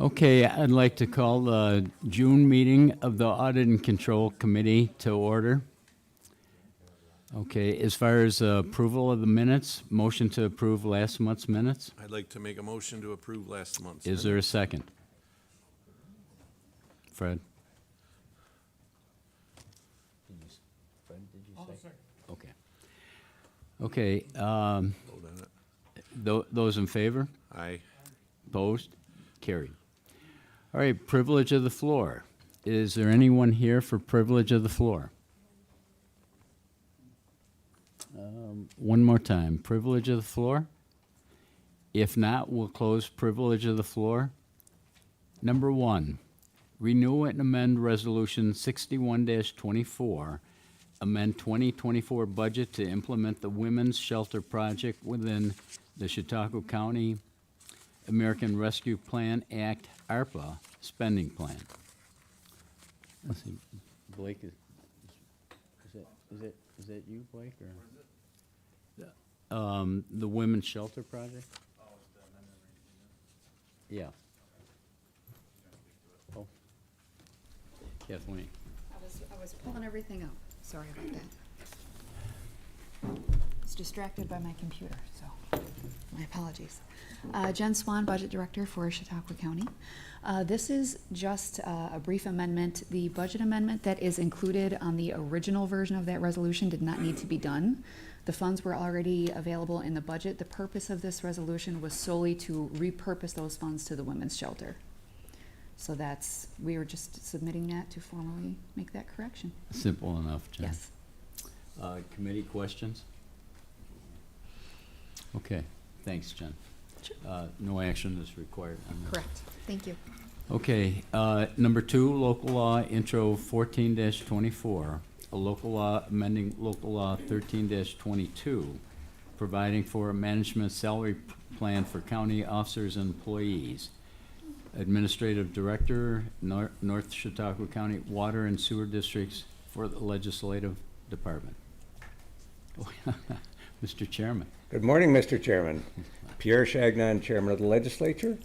Okay, I'd like to call the June meeting of the Audit and Control Committee to order. Okay, as far as approval of the minutes, motion to approve last month's minutes. I'd like to make a motion to approve last month's Is there a minutes. second? Fred? Fred, did you say? Okay. Okay, Vote on it. those in favor? Aye. Opposed? Carried. All right, privilege of the floor. Is there anyone here for privilege of the floor? One more time, privilege of the floor? If not, we'll close privilege of the floor. Number one, renew and amend Resolution 61-24, amend 2024 budget to implement the Women's Shelter Project within the Chautauqua County American Rescue Plan Act, ARPA, spending plan. Let's see, Blake, is that you, Blake, or? The Women's Shelter Project? Yeah. Oh. Kathleen. I was pulling everything up. Sorry about that. I was distracted by my computer, so my apologies. Jen Swan, Budget Director for Chautauqua County. This is just a brief amendment. The budget amendment that is included on the original version of that resolution did not need to be done. The funds were already available in the budget. The purpose of this resolution was solely to repurpose those funds to the women's shelter. So we were just submitting that to formally make that correction. Simple enough, Jen. Yes. Committee questions? Okay, thanks, Jen. Sure. No action is required on this. Correct. Thank you. Okay, number two, local law intro 14-24, a local law amending local law 13-22, providing for a management salary plan for county officers and employees. Administrative Director, North Chautauqua County Water and Sewer Districts for the Legislative Department. Mr. Chairman. Good morning, Mr. Chairman. Pierre Chagnon, Chairman of the Legislature.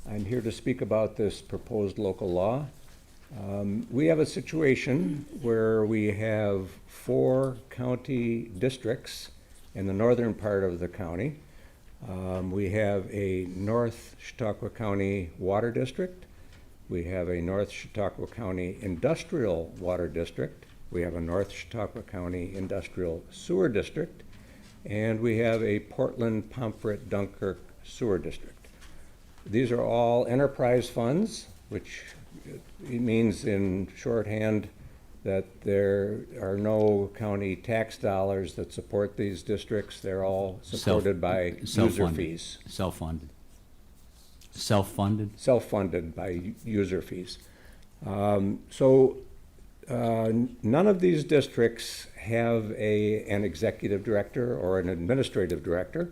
I'm here to speak about this proposed local law. We have a situation where we have 4 county districts in the northern part of the county. We have a North Chautauqua County Water District. We have a North Chautauqua County Industrial Water District. We have a North Chautauqua County Industrial Sewer District. And we have a Portland, Pomfret, Dunkirk Sewer District. These are all enterprise funds, which it means in shorthand that there are no county tax dollars that support these districts. They're all supported by user fees. Self-funded. Self-funded? Self-funded by user fees. None of these districts have an executive director or an administrative director.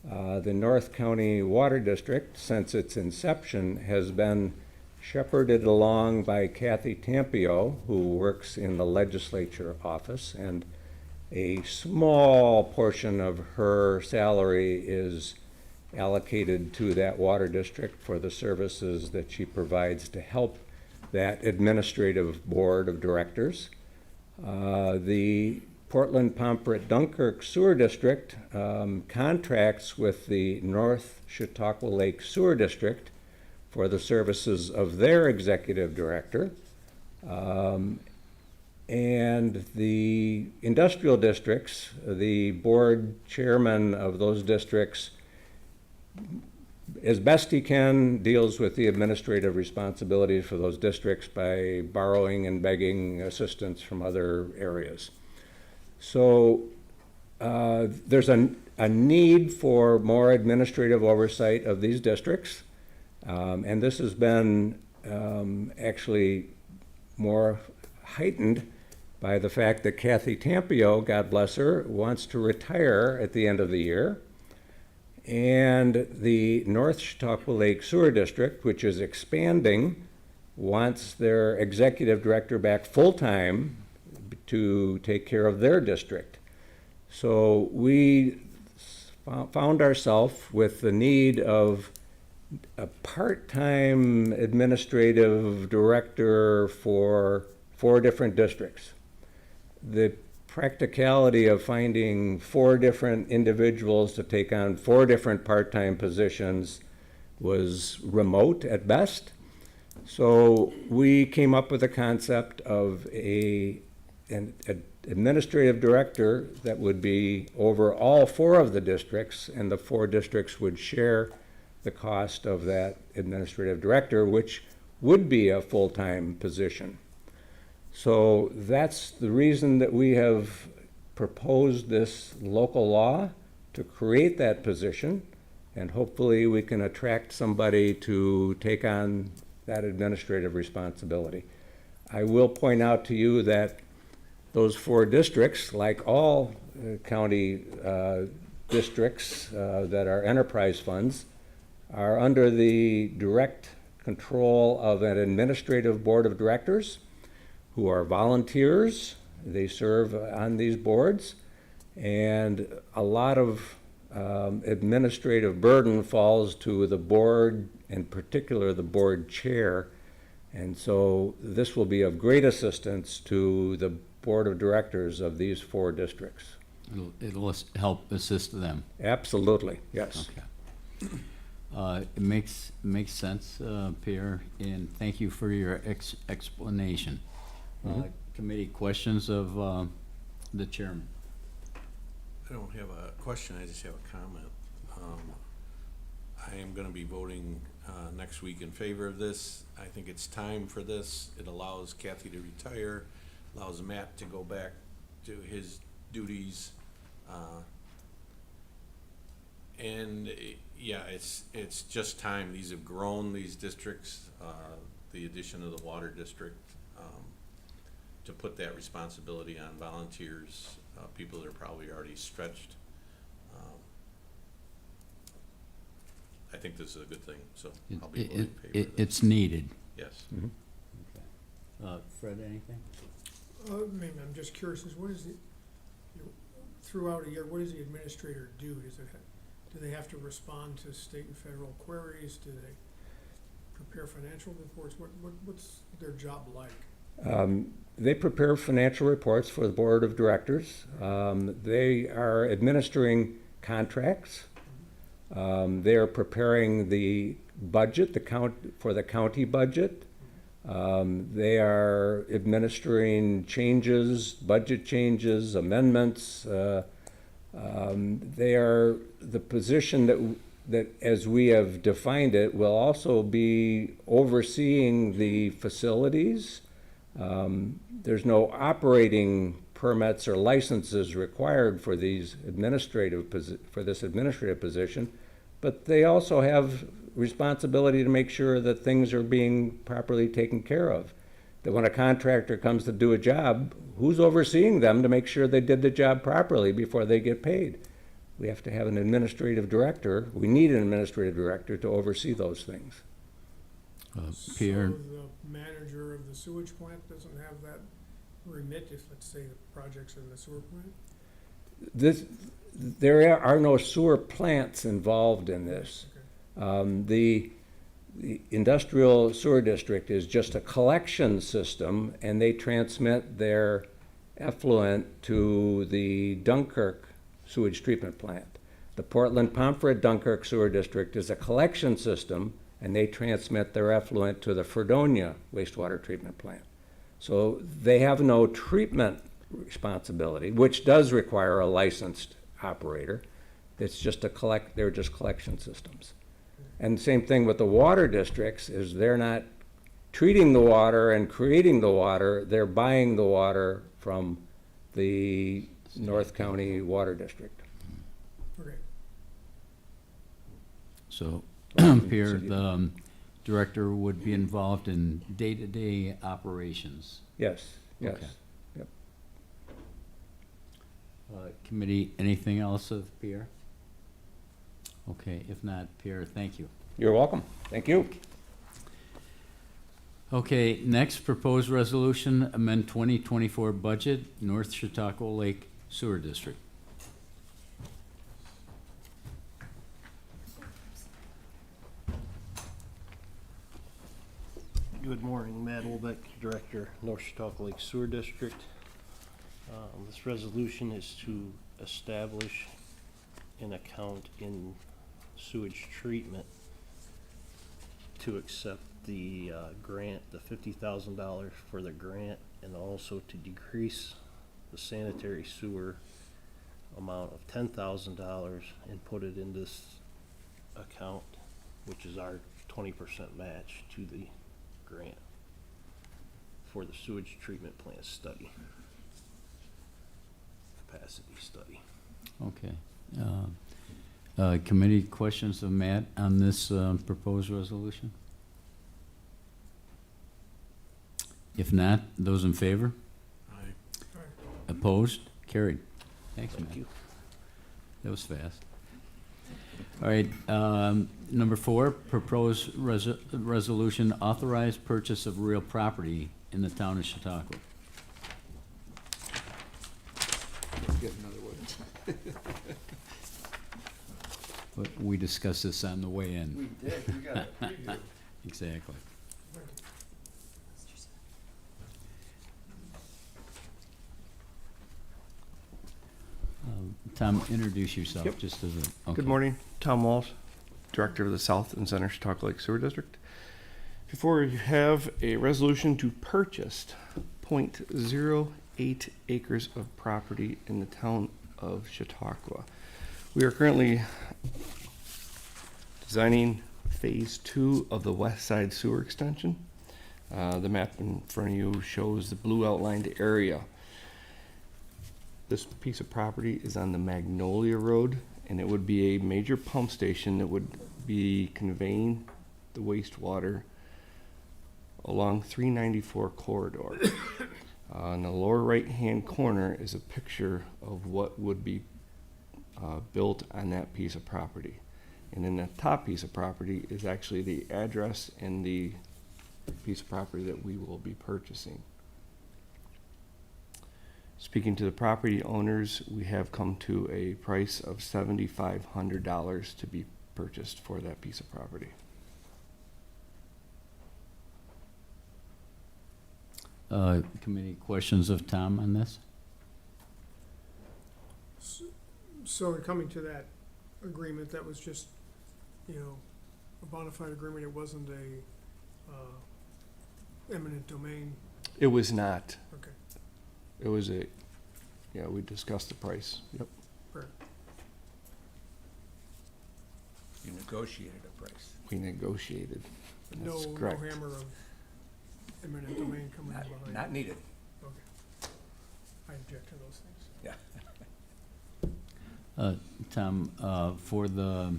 The North County Water District, since its inception, has been shepherded along by Kathy Tampio, who works in the legislature office, and a small portion of her salary is allocated to that water district for the services that she provides to help that administrative board of directors. The Portland, Pomfret, Dunkirk Sewer District contracts with the North Chautauqua Lake Sewer District for the services of their executive director. And the industrial districts, the board chairman of those districts, as best he can, deals with the administrative responsibilities for those districts by borrowing and begging assistance from other areas. So there's a need for more administrative oversight of these districts. And this has been actually more heightened by the fact that Kathy Tampio, God bless her, wants to retire at the end of the year. And the North Chautauqua Lake Sewer District, which is expanding, wants their executive director back full-time to take care of their district. So we found ourselves with the need of a part-time administrative director for 4 different districts. The practicality of finding 4 different individuals to take on 4 different part-time positions was remote at best. So we came up with a concept of an administrative director that would be over all 4 of the districts, and the 4 districts would share the cost of that administrative director, which would be a full-time position. So that's the reason that we have proposed this local law, to create that position, and hopefully we can attract somebody to take on that administrative responsibility. I will point out to you that those 4 districts, like all county districts that are enterprise funds, are under the direct control of an administrative board of directors who are volunteers. They serve on these boards, and a lot of administrative burden falls to the board, in particular the board chair. And so this will be of great assistance to the board of directors of these 4 districts. It'll help assist them. Absolutely, yes. Okay. It makes sense, Pierre, and thank you for your explanation. Committee questions of the chairman? I don't have a question, I just have a comment. I am gonna be voting next week in favor of this. I think it's time for this. It allows Kathy to retire, allows Matt to go back to his duties. And yeah, it's just time. These have grown, these districts, the addition of the water district, to put that responsibility on volunteers, people that are probably already stretched. I think this is a good thing, so I'll be voting in favor of this. It's needed. Yes. Fred, anything? Maybe I'm just curious, what is it, throughout a year, what does the administrator do? Do they have to respond to state and federal queries? Do they prepare financial reports? What's their job like? They prepare financial reports for the board of directors. They are administering contracts. They are preparing the budget, for the county budget. They are administering changes, budget changes, amendments. They are the position that, as we have defined it, will also be overseeing the facilities. There's no operating permits or licenses required for these for this administrative position, but they also have responsibility to make sure that things are being properly taken care of. That when a contractor comes to do a job, who's overseeing them to make sure they did the job properly before they get paid? We have to have an administrative director. We need an administrative director to oversee those things. Pierre? So the manager of the sewage plant doesn't have that remit if, let's say, the project's in the sewer plant? There are no sewer plants involved in this. Okay. The industrial sewer district is just a collection system, and they transmit their effluent to the Dunkirk sewage treatment plant. The Portland-Pomfret-Dunkirk sewer district is a collection system, and they transmit their effluent to the Fredonia wastewater treatment plant. So they have no treatment responsibility, which does require a licensed operator. It's just they're just collection systems. And the same thing with the water districts, is they're not treating the water and creating the water, they're buying the water from the North County Water District. Okay. So, Pierre, the director would be involved in day-to-day operations. Yes, yes. Okay. Yep. Committee, anything else of Pierre? Okay, if not, Pierre, thank you. You're welcome. Thank you. Okay, next, proposed resolution, amend 2024 budget, North Chautauqua Lake Sewer District. Good morning, Matt Olbeck, Director, North Chautauqua Lake Sewer District. This resolution is to establish an account in sewage treatment to accept the grant, the $50,000 for the grant, and also to decrease the sanitary sewer amount of $10,000 and put it in this account, which is our 20% match to the grant for the sewage treatment plant study, capacity study. Okay. Committee questions of Matt on this proposed resolution? If not, those in favor? Aye. Opposed? Carried. Thanks, Matt. Thank you. That was fast. All right, number 4, proposed resolution, authorized purchase of real property in the town of Chautauqua. Get another one. But we discussed this on the way in. We did, we got a preview. Exactly. Tom, introduce yourself Yep. just as a. Okay. Good morning, Tom Walsh, Director of the South and Center Chautauqua Lake Sewer District. Before you have a resolution to purchase 0.08 acres of property in the town of Chautauqua. We are currently designing phase 2 of the west side sewer extension. The map in front of you shows the blue outlined area. This piece of property is on the Magnolia Road, and it would be a major pump station that would be conveying the wastewater along 394 corridor. On the lower right-hand corner is a picture of what would be built on that piece of property. And then the top piece of property is actually the address and the piece of property that we will be purchasing. Speaking to the property owners, we have come to a price of $7,500 to be purchased for that piece of property. Committee questions of Tom on this? So in coming to that agreement, that was just, you know, a bona fide agreement, it wasn't a eminent domain, It was not. okay, It was a, yeah, we discussed the price. Yep. fair. You negotiated a price. We negotiated. No, That's no correct. hammer of eminent domain coming in behind. Not needed. Okay. I object to those things. Tom, for the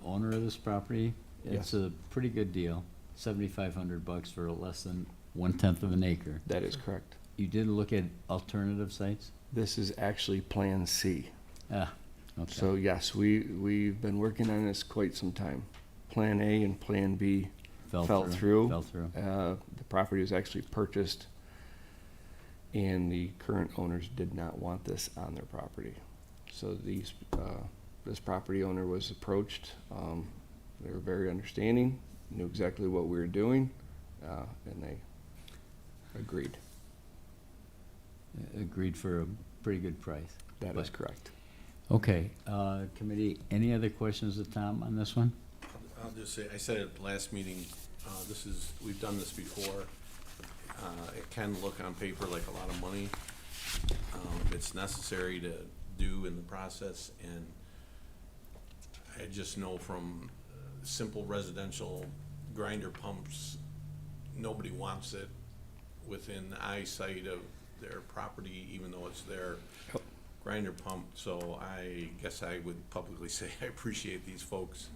owner of this property, it's Yes. a pretty good deal, $7,500 for less than 1/10 of an acre. That is correct. You did look at alternative sites? This is actually Plan C. Ah, okay. So yes, we've been working on this quite some time. Plan A and Plan B fell through. Fell through. The property was actually purchased, and the current owners did not want this on their property. So this property owner was approached. They were very understanding, knew exactly what we were doing, and they agreed. Agreed for a pretty good price. That is But- correct. Okay, committee, any other questions of Tom on this one? I'll just say, I said at the last meeting, we've done this before. It can look on paper like a lot of money. It's necessary to do in the process, and I just know from simple residential grinder pumps, nobody wants it within eyesight of their property, even though it's their Yep. grinder pump. So I guess I would publicly say I appreciate these folks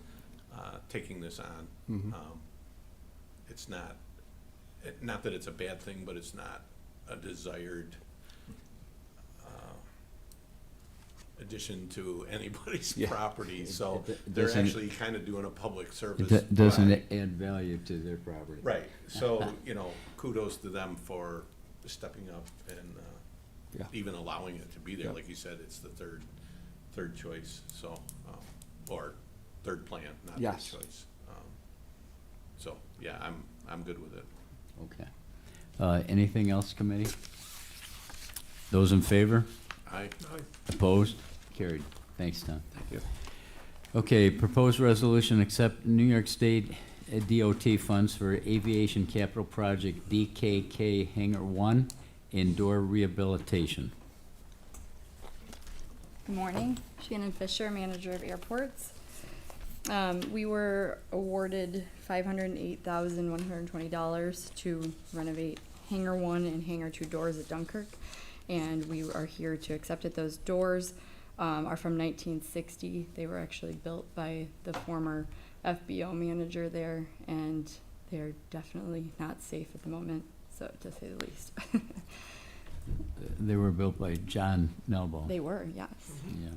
taking this on. Mhm. It's not that it's a bad thing, but it's not a desired addition to anybody's Yeah. property. So It they're doesn't- actually kind of doing a public service. Doesn't by- add value to their property. Right, so, kudos to them for stepping up and Yeah. even allowing it to be there. Yeah. Like you said, it's the third choice, so, or third plan, not third Yes. choice. So, yeah, I'm good with it. Okay. Anything else, committee? Those in favor? Aye. Opposed? Carried. Thanks, Tom. Thank you. Okay, proposed resolution accept New York State DOT funds for Aviation Capital Project DKK Hangar 1 indoor rehabilitation. Good morning, Shannon Fisher, Manager of Airports. We were awarded $508,120 to renovate Hangar 1 and Hangar 2 doors at Dunkirk, and we are here to accept it. Those doors are from 1960. They were actually built by the former FBO manager there, and they're definitely not safe at the moment, so to say the least. They were built by John Nelbo. They were, yes. Yeah.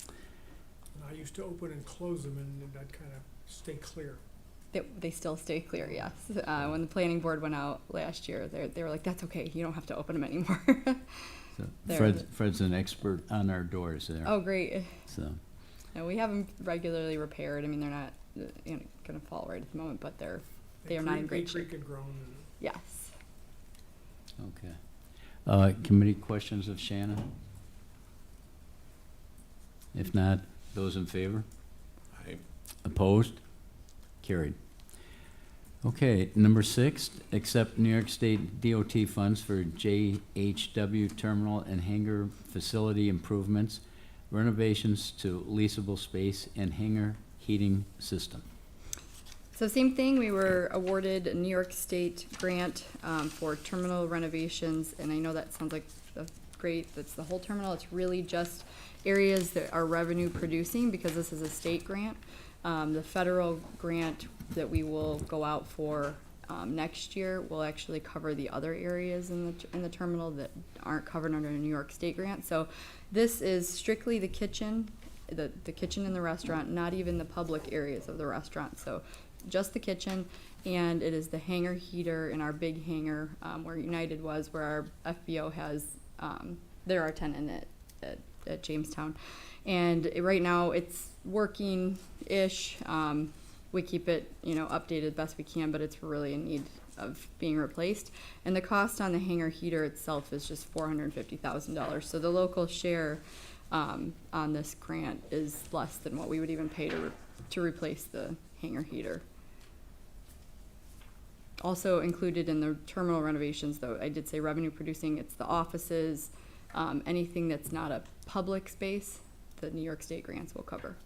And I used to open and close them, and I'd kind of stay clear. They still stay clear, yes. When the planning board went out last year, they were like, that's okay, you don't have to open them anymore. So There. Fred's an expert on our doors there. Oh, great. So, No, we have them regularly repaired. I mean, they're not going to fall right at the moment, but they are not in great They shape. creak and groan. And Yes. okay. Committee questions of Shannon? If not, those in favor? Aye. Opposed? Carried. Okay, number 6, accept New York State DOT funds for JHW terminal and hangar facility improvements, renovations to leasable space, and hangar heating system. So same thing, we were awarded a New York State grant for terminal renovations, and I know that sounds like great, that's the whole terminal. It's really just areas that are revenue producing because this is a state grant. The federal grant that we will go out for next year will actually cover the other areas in the terminal that aren't covered under a New York State grant. So this is strictly the kitchen, the kitchen in the restaurant, not even the public areas of the restaurant. So just the kitchen, and it is the hangar heater in our big hangar where United was, where our FBO has they're our tenant at Jamestown. And right now it's working-ish. We keep it, updated best we can, but it's really in need of being replaced. And the cost on the hangar heater itself is just $450,000. So the local share on this grant is less than what we would even pay to replace the hangar heater. Also included in the terminal renovations, though, I did say revenue producing, it's the offices, anything that's not a public space, the New York State grants will cover.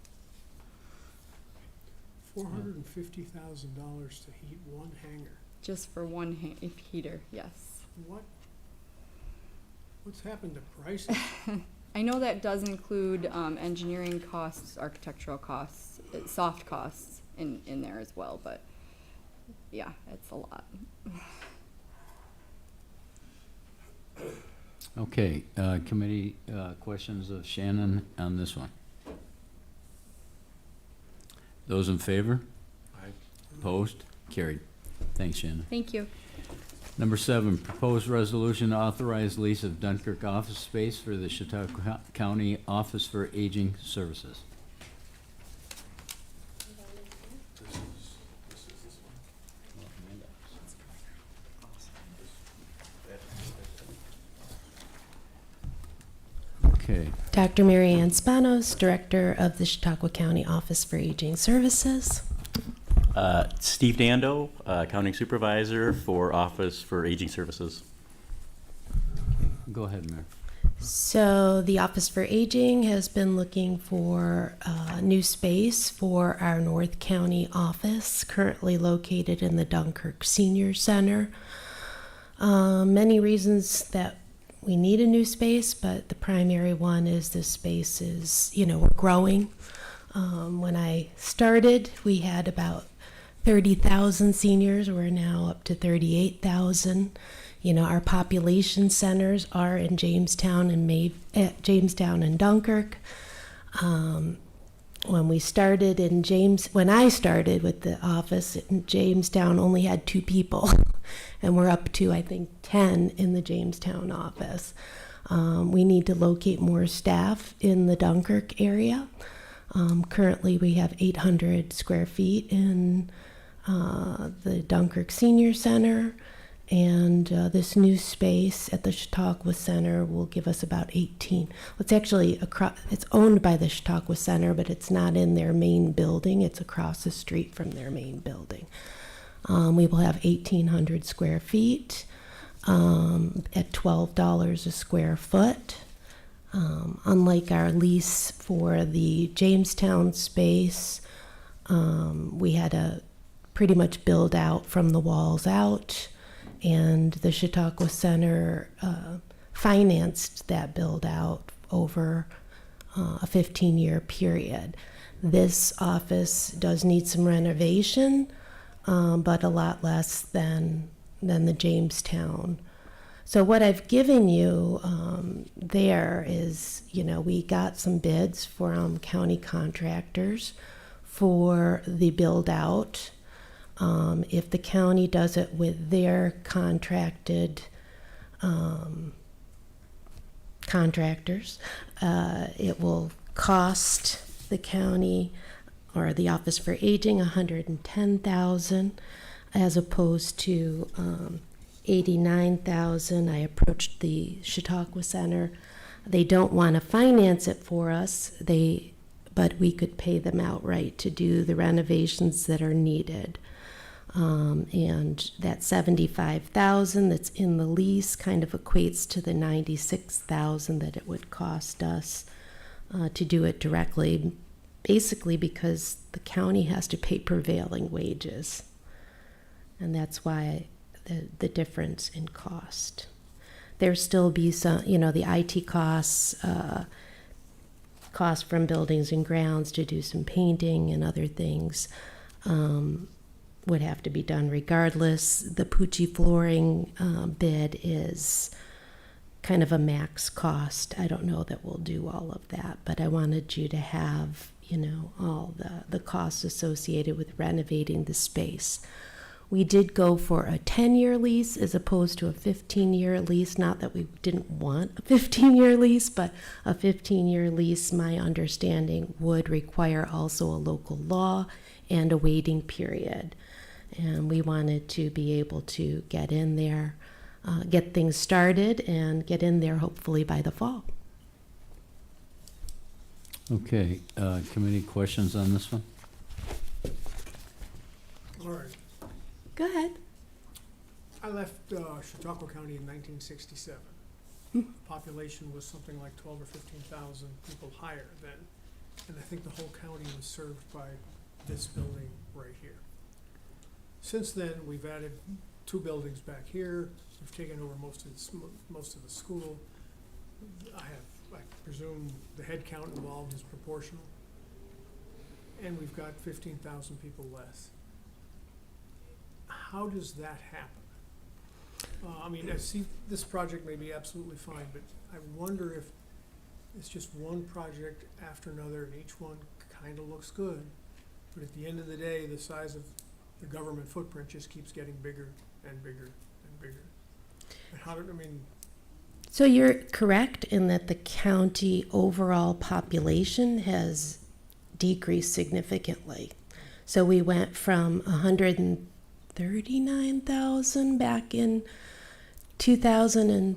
$450,000 to heat one hangar. Just for one heater, yes. What's happened to prices? I know that does include engineering costs, architectural costs, soft costs in there as well, but yeah, it's a lot. Okay, committee questions of Shannon on this one? Those in favor? Aye. Opposed? Carried. Thanks, Shannon. Thank you. Number 7, proposed resolution to authorize lease of Dunkirk office space for the Chautauqua County Office for Aging Services. This is this one. Okay, Dr. Mary Ann Spanos, Director of the Chautauqua County Office for Aging Services. Steve Dando, Accounting Supervisor for Office for Aging Services. go ahead, Mayor. So the Office for Aging has been looking for new space for our North County office, currently located in the Dunkirk Senior Center. Many reasons that we need a new space, but the primary one is this space is, we're growing. When I started, we had about 30,000 seniors. We're now up to 38,000. Our population centers are in Jamestown and Dunkirk. When I started with the office in Jamestown, only had 2 people, and we're up to, I think, 10 in the Jamestown office. We need to locate more staff in the Dunkirk area. Currently, we have 800 square feet in the Dunkirk Senior Center. And this new space at the Chautauqua Center will give us about 18. It's actually it's owned by the Chautauqua Center, but it's not in their main building. It's across the street from their main building. We will have 1,800 square feet at $12 a square foot. Unlike our lease for the Jamestown space, we had to pretty much build out from the walls out, and the Chautauqua Center financed that build out over a 15-year period. This office does need some renovation, but a lot less than the Jamestown. So what I've given you there is, we got some bids from county contractors for the build out. If the county does it with their contracted contractors, it will cost the county or the Office for Aging $110,000 as opposed to $89,000. I approached the Chautauqua Center. They don't want to finance it for us, but we could pay them outright to do the renovations that are needed. And that $75,000 that's in the lease kind of equates to the $96,000 that it would cost us to do it directly, basically because the county has to pay prevailing wages. And that's why the difference in cost. There still be some, the IT costs, cost from buildings and grounds to do some painting and other things would have to be done regardless. The Pucci flooring bid is kind of a max cost. I don't know that we'll do all of that, but I wanted you to have, all the costs associated with renovating the space. We did go for a 10-year lease as opposed to a 15-year lease. Not that we didn't want a 15-year lease, but a 15-year lease, my understanding, would require also a local law and a waiting period. And we wanted to be able to get in there, get things started, and get in there hopefully by the fall. Okay, committee questions on this one? All right. Go ahead. I left Chautauqua County in 1967. Population was something like 12 or 15,000 people higher then. And I think the whole county was served by this building right here. Since then, we've added 2 buildings back here. We've taken over most of the school. I presume the head count involved is proportional. And we've got 15,000 people less. How does that happen? I see this project may be absolutely fine, but I wonder if it's just one project after another and each one kind of looks good. But at the end of the day, the size of the government footprint just keeps getting bigger and bigger and bigger. And So you're correct in that the county overall population has decreased significantly. So we went from 139,000 back in 2000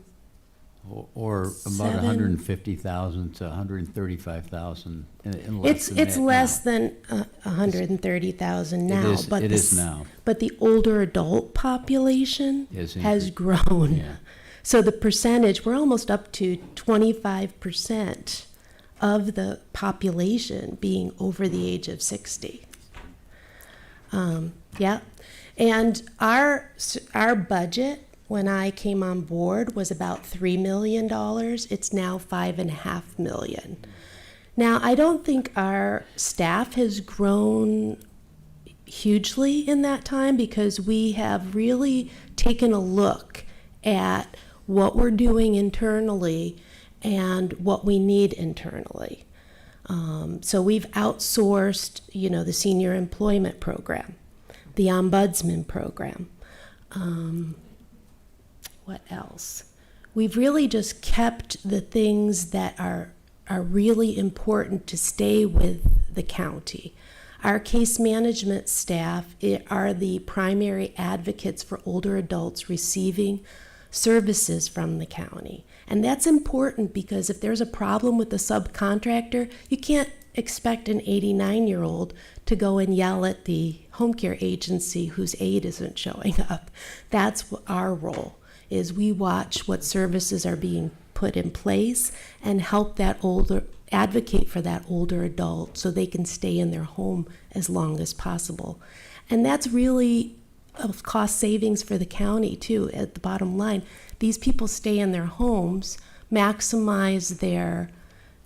Or about 7. 150,000 to 135,000 in less than It's that less now. than 130,000 now. It is now. But the older adult population Has has increased. grown. Yeah. So the percentage, we're almost up to 25% of the population being over the age of 60. Yeah. And our budget when I came on board was about $3 million. It's now $5.5 million. Now, I don't think our staff has grown hugely in that time because we have really taken a look at what we're doing internally and what we need internally. So we've outsourced, the senior employment program, the ombudsman program. What else? We've really just kept the things that are really important to stay with the county. Our case management staff are the primary advocates for older adults receiving services from the county. And that's important because if there's a problem with the subcontractor, you can't expect an 89-year-old to go and yell at the home care agency whose aide isn't showing up. That's our role, is we watch what services are being put in place and help advocate for that older adult so they can stay in their home as long as possible. And that's really a cost savings for the county too, at the bottom line. These people stay in their homes, maximize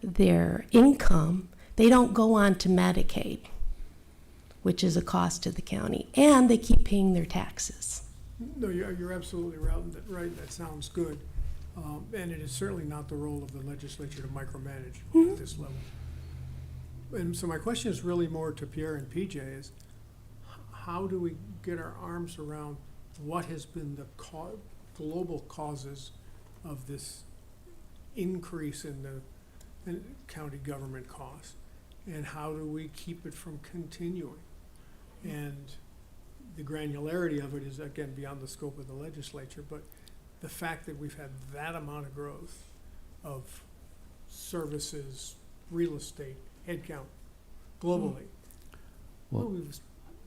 their income. They don't go on to Medicaid, which is a cost to the county, and they keep paying their taxes. No, you're absolutely right. That sounds good. And it is certainly not the role of the legislature to micromanage at this level. And so my question is really more to Pierre and PJ is, how do we get our arms around what has been the global causes of this increase in the county government costs? And how do we keep it from continuing? And the granularity of it is, again, beyond the scope of the legislature, but the fact that we've had that amount of growth of services, real estate, headcount, globally. Well, we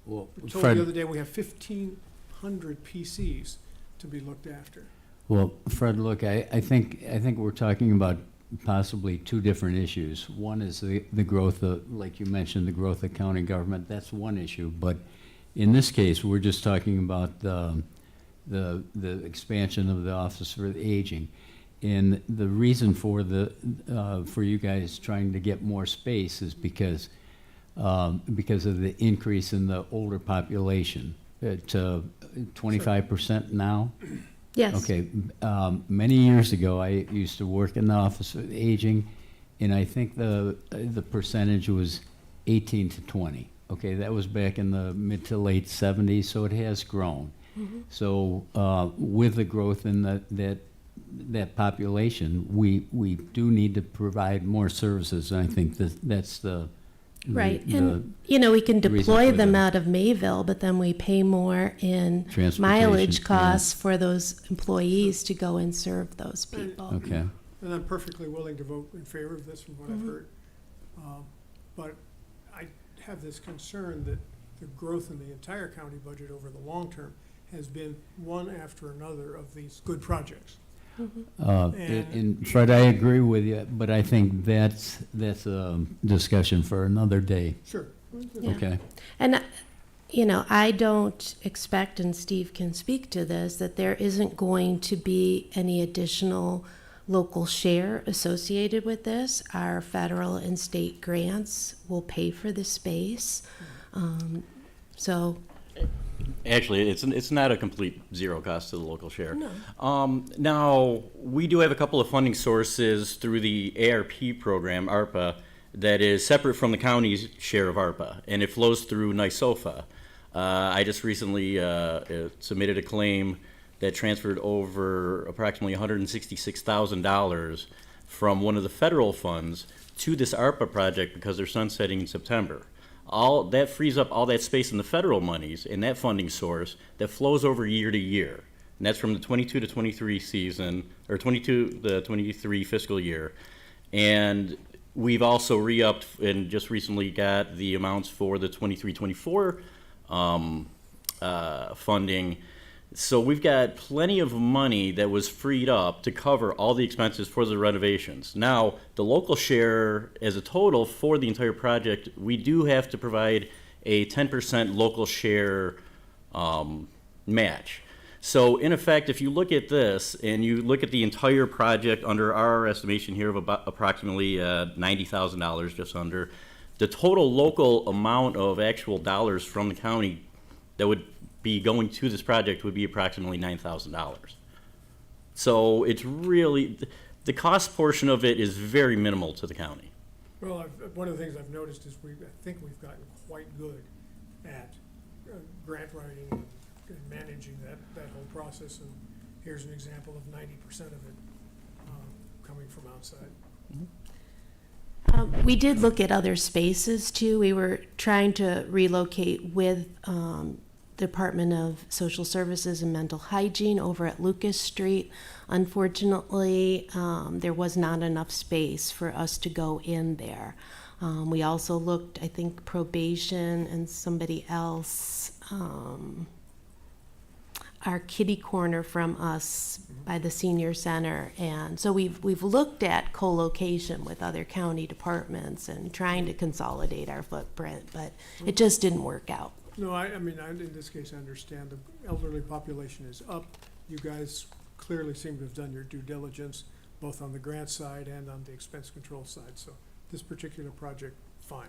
Well, were told Fred, the other day we have 1,500 PCs to be looked after. well, Fred, look, I think we're talking about possibly two different issues. One is the growth of, like you mentioned, the growth of county government. That's one issue. But in this case, we're just talking about the expansion of the Office for the Aging. And the reason for for you guys trying to get more space is because of the increase in the older population at 25% now. Yes. Okay, many years ago, I used to work in the Office of Aging, and I think the percentage was 18 to 20. Okay, that was back in the mid to late 70s, so it has grown. Mm-hmm. So with the growth in that population, we do need to provide more services, and I think that's the Right, the and, we can reason deploy for them that. out of Mayville, but then we pay more in Transportation, mileage yeah. costs for those employees to go and serve those people. Okay. And I'm perfectly willing to vote in favor of this from what I've heard. But I have this concern that the growth in the entire county budget over the long term has been one after another of these good projects. And Fred, I agree with you, but I think that's a discussion for another day. Sure. Yeah. Okay. And, I don't expect, and Steve can speak to this, that there isn't going to be any additional local share associated with this. Our federal and state grants will pay for the space. So, Actually, it's not a complete zero cost to the local share. No. Now, we do have a couple of funding sources through the ARP program, ARPA, that is separate from the county's share of ARPA, and it flows through NYSOFA. I just recently submitted a claim that transferred over approximately $166,000 from one of the federal funds to this ARPA project because they're sunsetting in September. All that frees up all that space in the federal monies in that funding source that flows over year to year. And that's from the 22 to 23 season, or 22 the 23 fiscal year. And we've also re-upped and just recently got the amounts for the 23-24 funding. So we've got plenty of money that was freed up to cover all the expenses for the renovations. Now, the local share as a total for the entire project, we do have to provide a 10% local share match. So in effect, if you look at this and you look at the entire project under our estimation here of about approximately $90,000, just under, the total local amount of actual dollars from the county that would be going to this project would be approximately $9,000. So it's really, the cost portion of it is very minimal to the county. Well, one of the things I've noticed is I think we've gotten quite good at grant writing and managing that whole process. And here's an example of 90% of it coming from outside. We did look at other spaces too. We were trying to relocate with Department of Social Services and Mental Hygiene over at Lucas Street. Unfortunately, there was not enough space for us to go in there. We also looked, I think, probation and somebody else, our kitty corner from us by the senior center. And so we've looked at co-location with other county departments and trying to consolidate our footprint, but it just didn't work out. No, I mean, in this case, I understand the elderly population is up. You guys clearly seem to have done your due diligence, both on the grant side and on the expense control side. So this particular project, fine.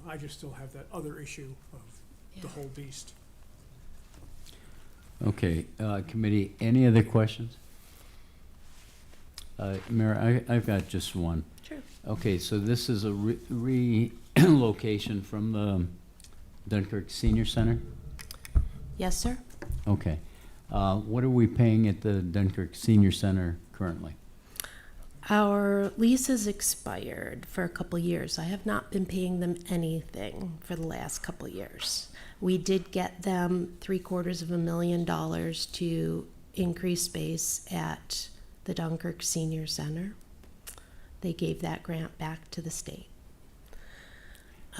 I just still have that other issue of the whole beast. Okay, committee, any other questions? Mayor, I've got just one. Sure. Okay, so this is a relocation from the Dunkirk Senior Center? Yes, sir? Okay. What are we paying at the Dunkirk Senior Center currently? Our lease has expired for a couple years. I have not been paying them anything for the last couple years. We did get them $750,000 to increase space at the Dunkirk Senior Center. They gave that grant back to the state.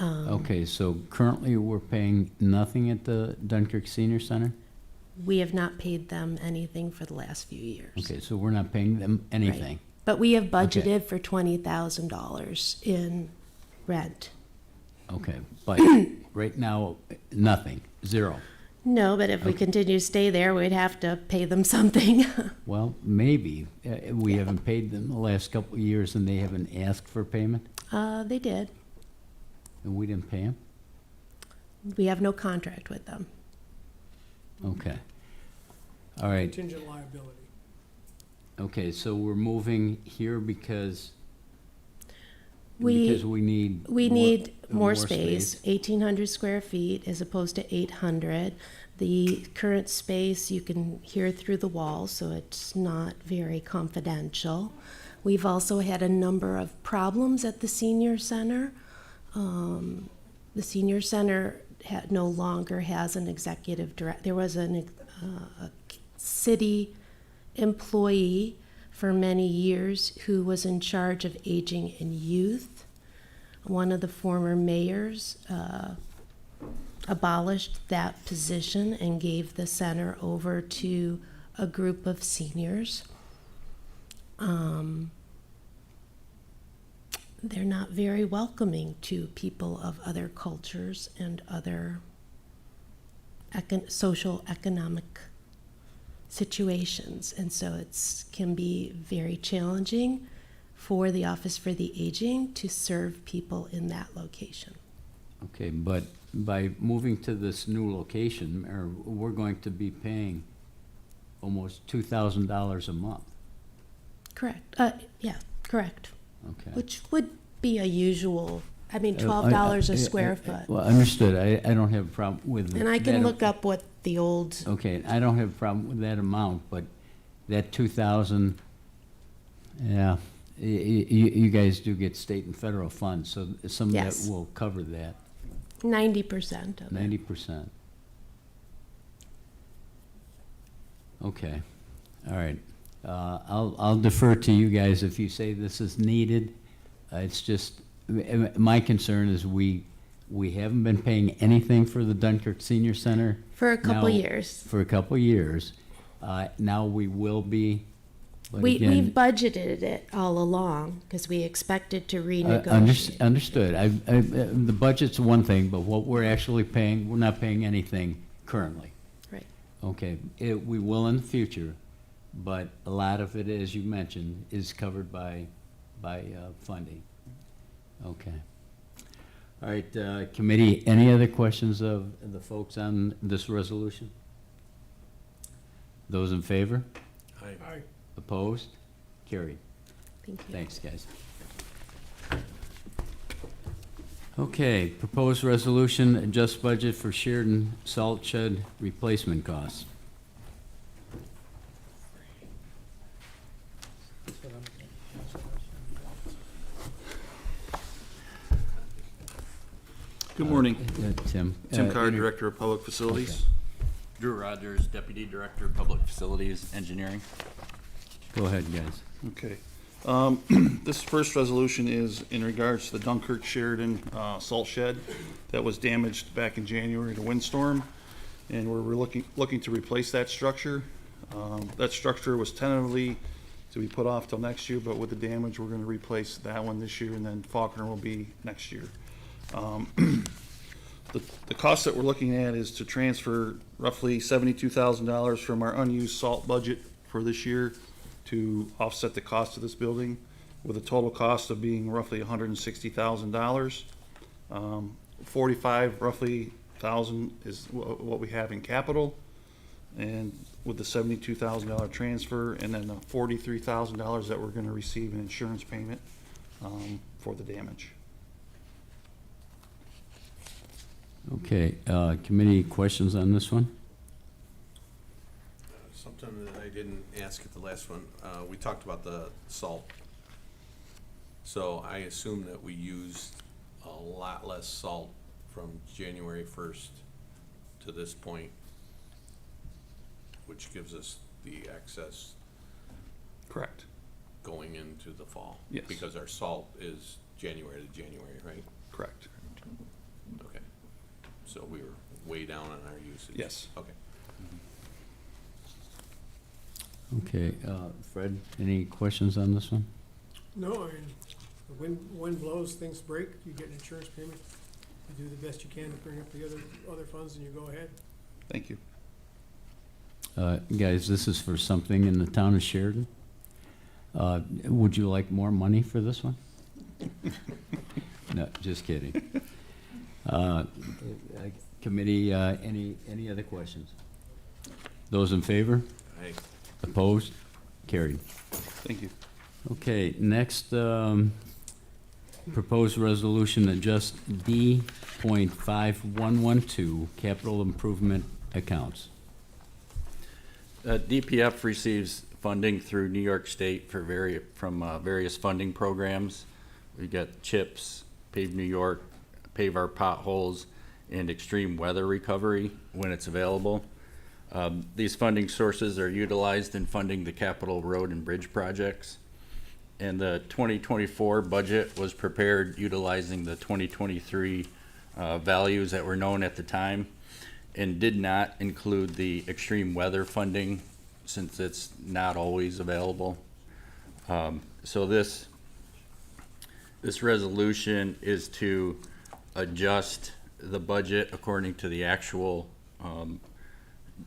Okay, so currently we're paying nothing at the Dunkirk Senior Center? We have not paid them anything for the last few years. Okay, so we're not paying them anything? But we have budgeted Okay. for $20,000 in rent. Okay, but right now, nothing, zero. No, but if we continue to stay there, we'd have to pay them something. Well, maybe. We haven't paid them the last couple of years and they haven't asked for payment They did. and we didn't pay them? We have no contract with them. Okay. All right. Contingent liability. Okay, so we're moving here because We we need we more- need more space, 1,800 square feet as opposed to 800. The current space you can hear through the walls, so it's not very confidential. We've also had a number of problems at the senior center. The senior center no longer has an executive director. There was a city employee for many years who was in charge of aging and youth. One of the former mayors abolished that position and gave the center over to a group of seniors. They're not very welcoming to people of other cultures and other social economic situations, and so it can be very challenging for the Office for the Aging to serve people in that location. Okay, but by moving to this new location, we're going to be paying almost $2,000 a month. Correct. Yeah, correct. Okay. Which would be a usual, I mean, $12 a square foot. Well, understood. I don't have a problem with And I can that. look up what the old, Okay, I don't have a problem with that amount, but that 2,000, yeah, you guys do get state and federal funds, so some of Yes. that will cover that, 90% of it. 90%. Okay, all right. I'll defer to you guys if you say this is needed. It's just, my concern is we haven't been paying anything for the Dunkirk Senior Center. For a couple Now- years. For a couple years. Now we will be, but We've again, budgeted it all along because we expected to renegotiate. understood. The budget's one thing, but what we're actually paying, we're not paying anything currently. Right. Okay, we will in the future, but a lot of it, as you mentioned, is covered by funding. Okay. All right, committee, any other questions of the folks on this resolution? Those in favor? Aye. Opposed? Carried. Thank you. Thanks, guys. Okay, proposed resolution, adjust budget for Sheridan salt shed replacement costs. Good morning. Tim. Tim Carr, inter- Director of Public Facilities. Drew Rogers, Deputy Director of Public Facilities Engineering. Go ahead, guys. Okay. This first resolution is in regards to the Dunkirk Sheridan salt shed that was damaged back in January in a windstorm. And we're looking to replace that structure. That structure was tentatively to be put off till next year, but with the damage, we're going to replace that one this year, and then Faulkner will be next year. The cost that we're looking at is to transfer roughly $72,000 from our unused salt budget for this year to offset the cost of this building, with a total cost of being roughly $160,000. 45 roughly thousand is what we have in capital, and with the $72,000 transfer, and then the $43,000 that we're going to receive in insurance payment for the damage. Okay, committee questions on this one? Something that I didn't ask at the last one, we talked about the salt. So I assume that we used a lot less salt from January 1st to this point, which gives us the excess Correct. going into the fall. Yes. Because our salt is January to January, right? Correct. Okay. So we were way down on our usage. Yes. Okay. Okay, Fred, any questions on this one? No, I mean, the wind blows, things break, you get an insurance payment. You do the best you can to bring up the other funds and you go ahead. Thank you. Guys, this is for something in the town of Sheridan. Would you like more money for this one? No, just kidding. Committee, any other questions? Those in favor? Aye. Opposed? Carried. Thank you. Okay, next, proposed resolution adjust D.5112 capital improvement accounts. DPF receives funding through New York State for various funding programs. We got CHIPS, Pave New York, Pave Our Potholes, and extreme weather recovery when it's available. These funding sources are utilized in funding the capital road and bridge projects. And the 2024 budget was prepared utilizing the 2023 values that were known at the time, and did not include the extreme weather funding since it's not always available. So this resolution is to adjust the budget according to the actual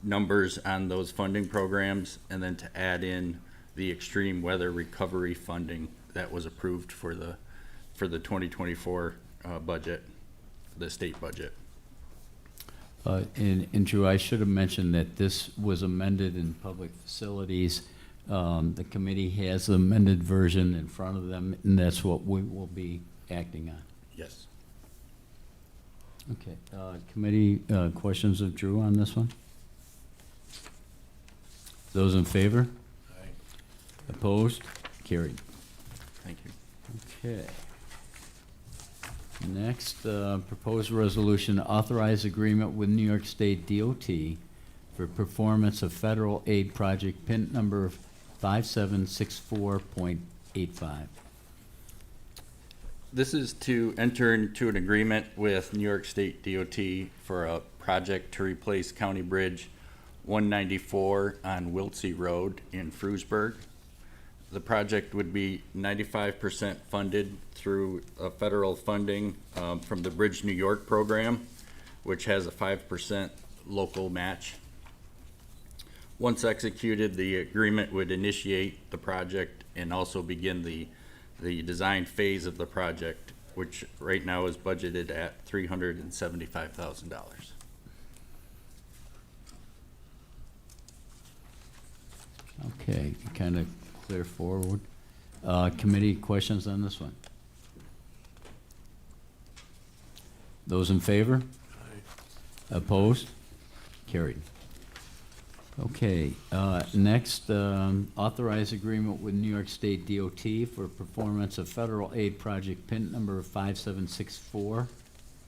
numbers on those funding programs, and then to add in the extreme weather recovery funding that was approved for the 2024 budget, the state budget. And Drew, I should have mentioned that this was amended in public facilities. The committee has the amended version in front of them, and that's what we will be acting on. Yes. Okay, committee, questions of Drew on this one? Those in favor? Aye. Opposed? Carried. Thank you. Okay. Next, proposed resolution authorize agreement with New York State DOT for performance of federal aid project PIN number 5764.85. This is to enter into an agreement with New York State DOT for a project to replace County Bridge 194 on Wiltsey Road in Frewsburg. The project would be 95% funded through federal funding from the Bridge New York program, which has a 5% local match. Once executed, the agreement would initiate the project and also begin the design phase of the project, which right now is budgeted at $375,000. Okay, kind of clear forward. Committee questions on this one? Those in favor? Opposed? Carried. Okay, next, authorize agreement with New York State DOT for performance of federal aid project PIN number 5764.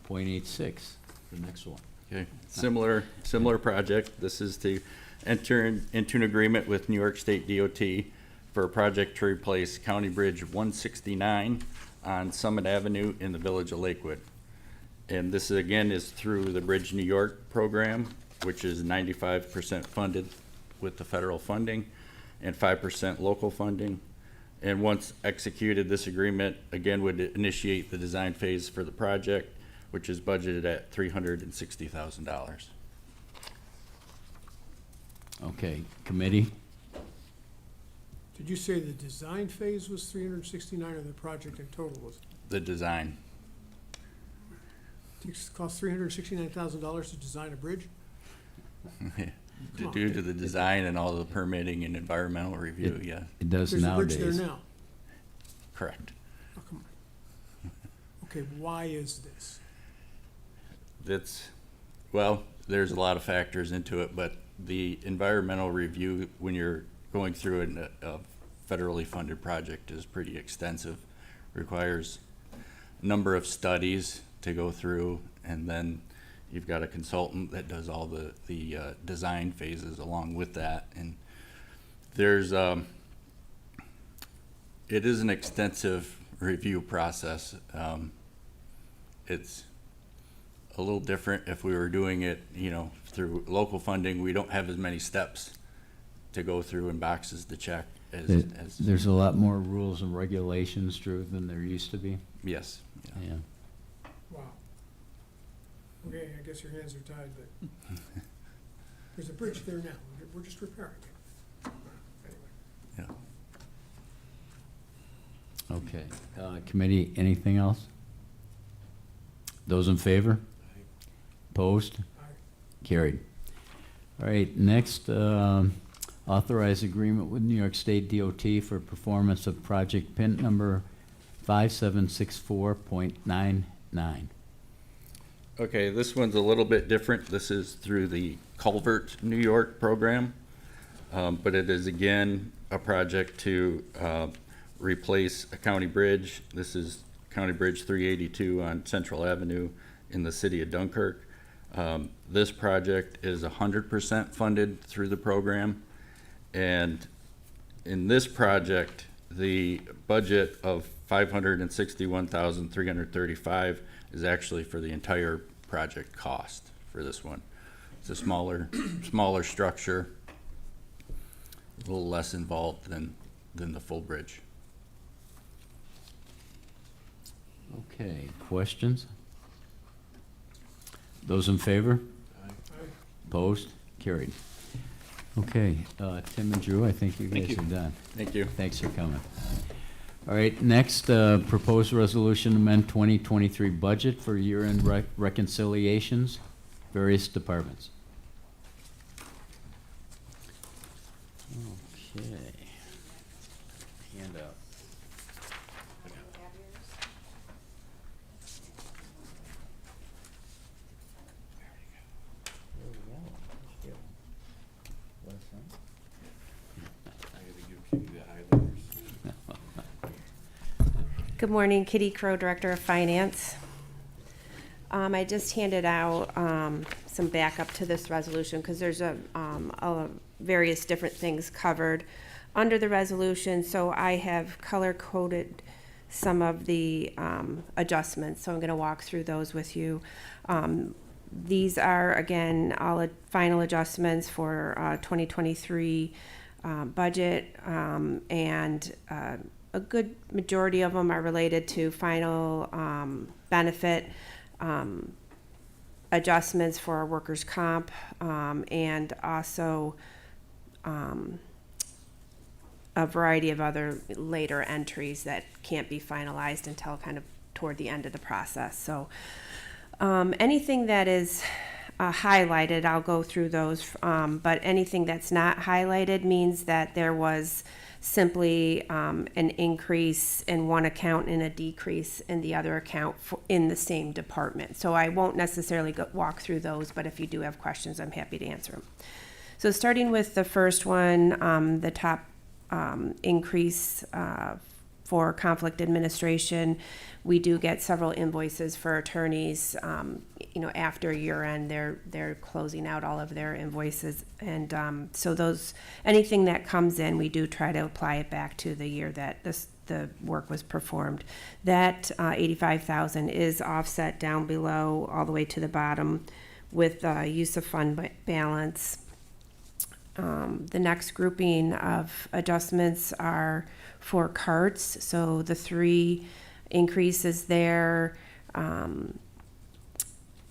.86, the next one. Okay, similar project. This is to enter into an agreement with New York State DOT for a project to replace County Bridge 169 on Summit Avenue in the village of Lakewood. And this again is through the Bridge New York program, which is 95% funded with the federal funding and 5% local funding. And once executed, this agreement again would initiate the design phase for the project, which is budgeted at $360,000. Okay, committee? Did you say the design phase was 369 or the project in total was? The design. It cost $369,000 to design a bridge? Due to the design and all the permitting and environmental review, yeah, It does There's a nowadays. bridge there now. correct. Oh, come on. Okay, why is this? That's, well, there's a lot of factors into it, but the environmental review, when you're going through a federally funded project, is pretty extensive. Requires a number of studies to go through, and then you've got a consultant that does all the design phases along with that. And there's, it is an extensive review process. It's a little different if we were doing it, through local funding. We don't have as many steps to go through and boxes to check as There's a lot more rules and regulations, Drew, than there used to be. yes. Yeah. Yeah. Wow. Okay, I guess your hands are tied, but there's a bridge there now. We're just repairing it. Anyway. Yeah. Okay. Committee, anything else? Those in favor? Opposed? Aye. Carried. All right, next, authorize agreement with New York State DOT for performance of project PIN number 5764.99. Okay, this one's a little bit different. This is through the Culvert New York program, but it is again a project to replace a county bridge. This is County Bridge 382 on Central Avenue in the city of Dunkirk. This project is 100% funded through the program, and in this project, the budget of $561,335 is actually for the entire project cost for this one. It's a smaller structure, a little less involved than the full bridge. Okay, questions? Those in favor? Opposed? Carried. Okay, Tim and Drew, I think you guys are done. Thank you. Thanks for coming. All right, next, proposed resolution amend 2023 budget for year-end reconciliations, various departments. Okay. Handout. Good morning, Kitty Crow, Director of Finance. I just handed out some backup to this resolution because there's a various different things covered under the resolution. So I have color-coded some of the adjustments. So I'm going to walk through those with you. These are, again, all final adjustments for 2023 budget, and a good majority of them are related to final benefit adjustments for our workers' comp, and also a variety of other later entries that can't be finalized until kind of toward the end of the process. So anything that is highlighted, I'll go through those, but anything that's not highlighted means that there was simply an increase in one account and a decrease in the other account in the same department. So I won't necessarily walk through those, but if you do have questions, I'm happy to answer them. So starting with the first one, the top increase for conflict administration. We do get several invoices for attorneys, after year end, they're closing out all of their invoices. And, so anything that comes in, we do try to apply it back to the year that the work was performed. That, 85,000 is offset down below all the way to the bottom with, use of fund balance. The next grouping of adjustments are for carts. So the 3 increases there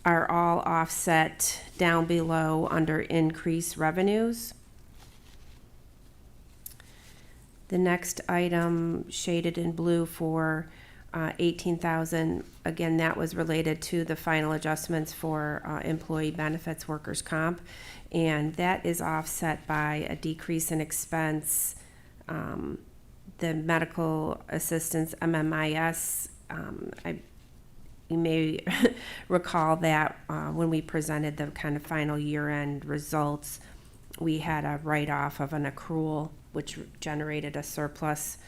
are all offset down below under increased revenues. The next item shaded in blue for 18,000, again, that was related to the final adjustments for employee benefits, workers' comp, and that is offset by a decrease in expense. The medical assistance, MMIS, you may recall that when we presented the kind of final year-end results, we had a write-off of an accrual, which generated a surplus.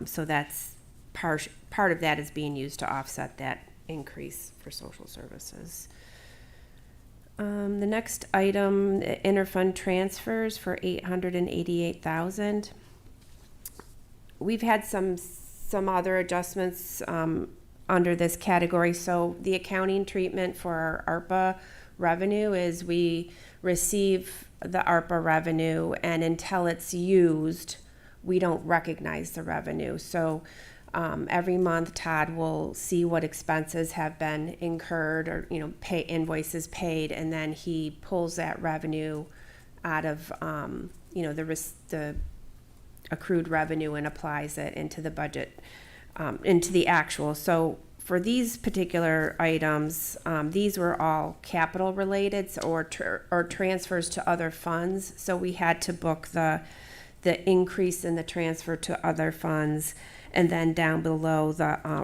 So that's part of that is being used to offset that increase for social services. The next item, interfund transfers for 888,000. We've had some other adjustments under this category. So the accounting treatment for our ARPA revenue is we receive the ARPA revenue, and until it's used, we don't recognize the revenue. So every month, Todd will see what expenses have been incurred or, pay invoices paid, and then he pulls that revenue out of, the accrued revenue and applies it into the budget, into the actual. So for these particular items, these were all capital related or transfers to other funds. So we had to book the increase in the transfer to other funds, and then down below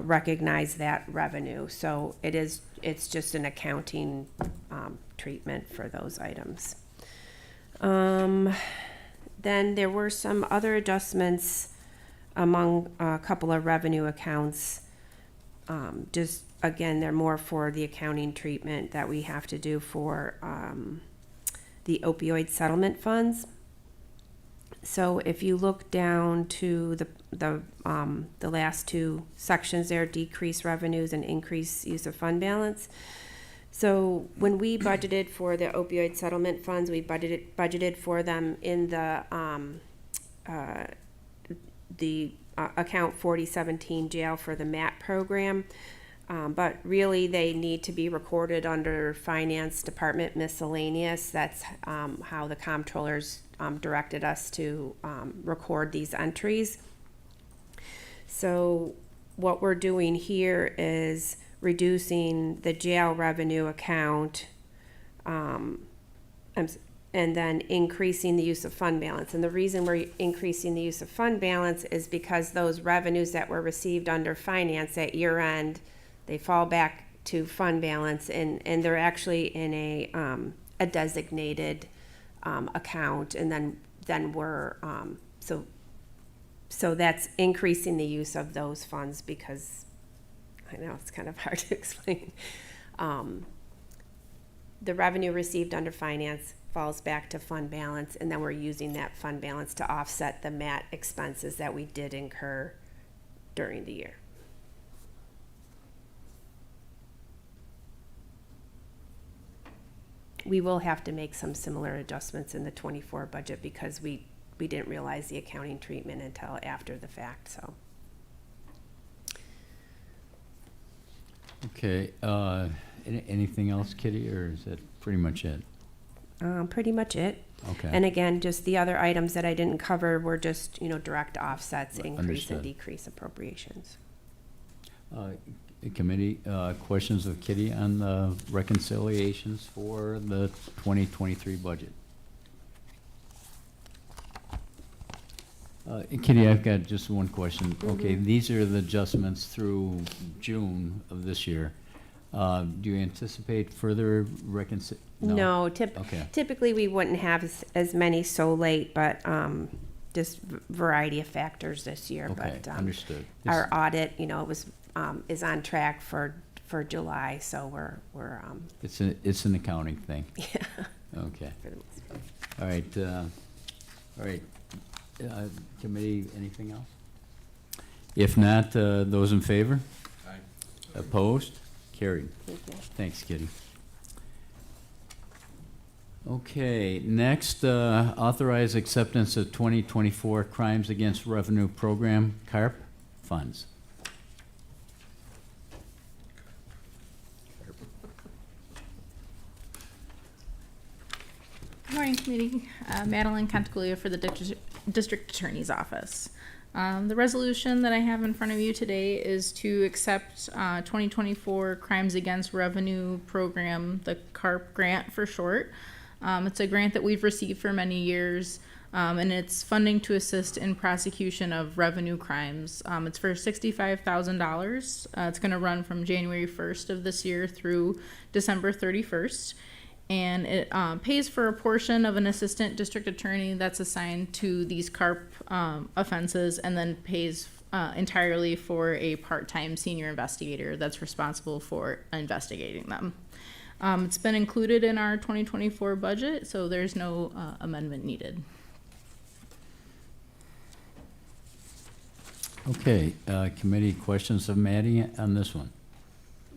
recognize that revenue. So it's just an accounting treatment for those items. Then there were some other adjustments among a couple of revenue accounts. Just again, they're more for the accounting treatment that we have to do for the opioid settlement funds. So if you look down to the last 2 sections there, decrease revenues and increase use of fund balance. So when we budgeted for the opioid settlement funds, we budgeted for them in the account 4017 jail for the MAT program. But really they need to be recorded under finance department miscellaneous. That's how the comptrollers directed us to record these entries. So what we're doing here is reducing the jail revenue account and then increasing the use of fund balance. And the reason we're increasing the use of fund balance is because those revenues that were received under finance at year end, they fall back to fund balance, and they're actually in a designated account, and then we're so that's increasing the use of those funds, because I know it's kind of hard to explain. The revenue received under finance falls back to fund balance, and then we're using that fund balance to offset the MAT expenses that we did incur during the year. We will have to make some similar adjustments in the 24 budget because we didn't realize the accounting treatment until after the fact, so. Okay, anything else, Kitty, or is that pretty much it? Pretty much it. Okay. And again, just the other items that I didn't cover were just, direct offsets, increase Understood. and decrease appropriations. Committee, questions of Kitty on the reconciliations for the 2023 budget? Kitty, I've got just one question. Okay, these are the adjustments through June of this year. Do you anticipate further No, Okay. typically we wouldn't have as many so late, but just variety of factors this year. Okay, But understood. our audit, is on track for July, so we're It's an accounting thing. yeah. Okay. for the most part. All right. Committee, anything else? If not, those in favor? Aye. Opposed? Carried. Thank you. Thanks, Kitty. Okay, next, authorize acceptance of 2024 Crimes Against Revenue Program, CARP funds. Good morning, committee. Madeline Cantagulia for the District Attorney's Office. The resolution that I have in front of you today is to accept 2024 Crimes Against Revenue Program, the CARP grant for short. It's a grant that we've received for many years, and it's funding to assist in prosecution of revenue crimes. It's for $65,000. It's going to run from January 1st of this year through December 31st. And it pays for a portion of an assistant district attorney that's assigned to these CARP offenses, and then pays entirely for a part-time senior investigator that's responsible for investigating them. It's been included in our 2024 budget, so there's no amendment needed. Okay, committee, questions of Maddie on this one?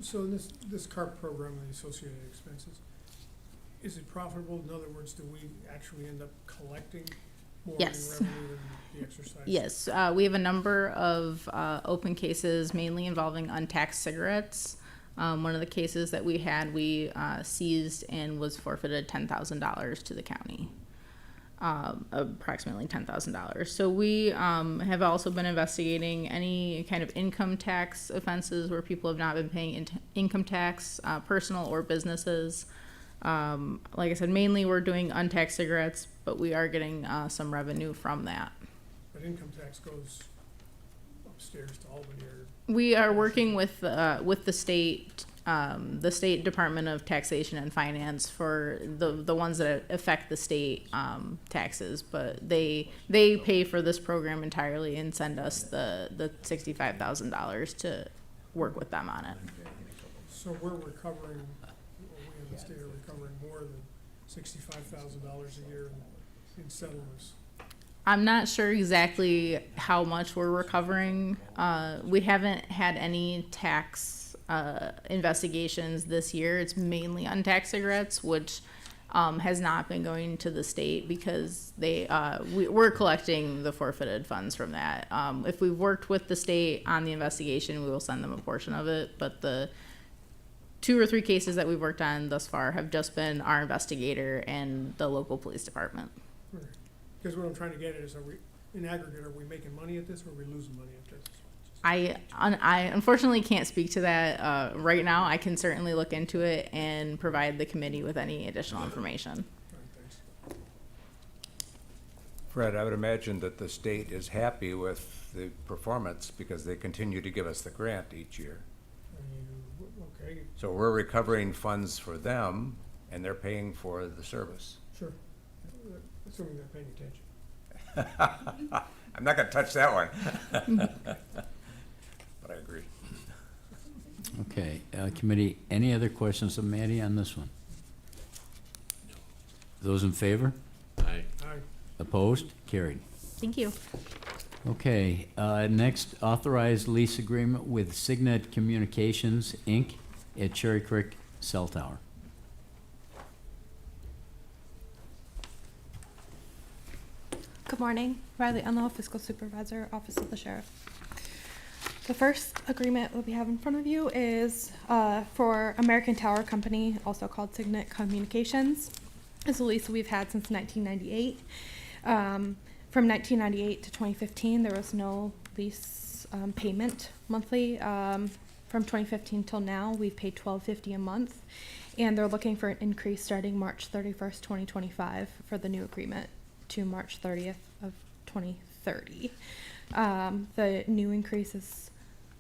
So this CARP program and the associated expenses, is it profitable? In other words, do we actually end up collecting more in Yes. revenue than the exercise? Yes, we have a number of open cases, mainly involving untaxed cigarettes. One of the cases that we had, we seized and was forfeited $10,000 to the county, approximately $10,000. So we have also been investigating any kind of income tax offenses where people have not been paying income tax, personal or businesses. Like I said, mainly we're doing untaxed cigarettes, but we are getting some revenue from that. But income tax goes upstairs to Albany or? We are working with the state Department of Taxation and Finance for the ones that affect the state taxes, but they pay for this program entirely and send us the $65,000 to work with them on it. So we're recovering, or we as a state are recovering more than $65,000 a year in settlements. I'm not sure exactly how much we're recovering. We haven't had any tax investigations this year. It's mainly untaxed cigarettes, which has not been going to the state because we're collecting the forfeited funds from that. If we've worked with the state on the investigation, we will send them a portion of it. But the 2 or 3 cases that we've worked on thus far have just been our investigator and the local police department. Right. Because what I'm trying to get at is, are we, in aggregate, are we making money at this or are we losing money at this? I unfortunately can't speak to that right now. I can certainly look into it and provide the committee with any additional information. All right, thanks. Fred, I would imagine that the state is happy with the performance because they continue to give us the grant each year. Okay, So we're recovering funds for them and they're paying for the service. sure. Assuming they're paying attention. I'm not gonna touch that one. But I agree. Okay, committee, any other questions of Maddie on this one? Those in favor? Aye. Aye. Opposed? Carried. Thank you. Okay, next, authorized lease agreement with Signet Communications, Inc. at Cherry Creek Cell Tower. Good morning, Riley Unlow, Fiscal Supervisor, Office of the Sheriff. The first agreement that we have in front of you is for American Tower Company, also called Signet Communications. It's a lease we've had since 1998. From 1998 to 2015, there was no lease payment monthly. From 2015 till now, we've paid $12.50 a month, and they're looking for an increase starting March 31st, 2025 for the new agreement to March 30th of 2030. The new increase is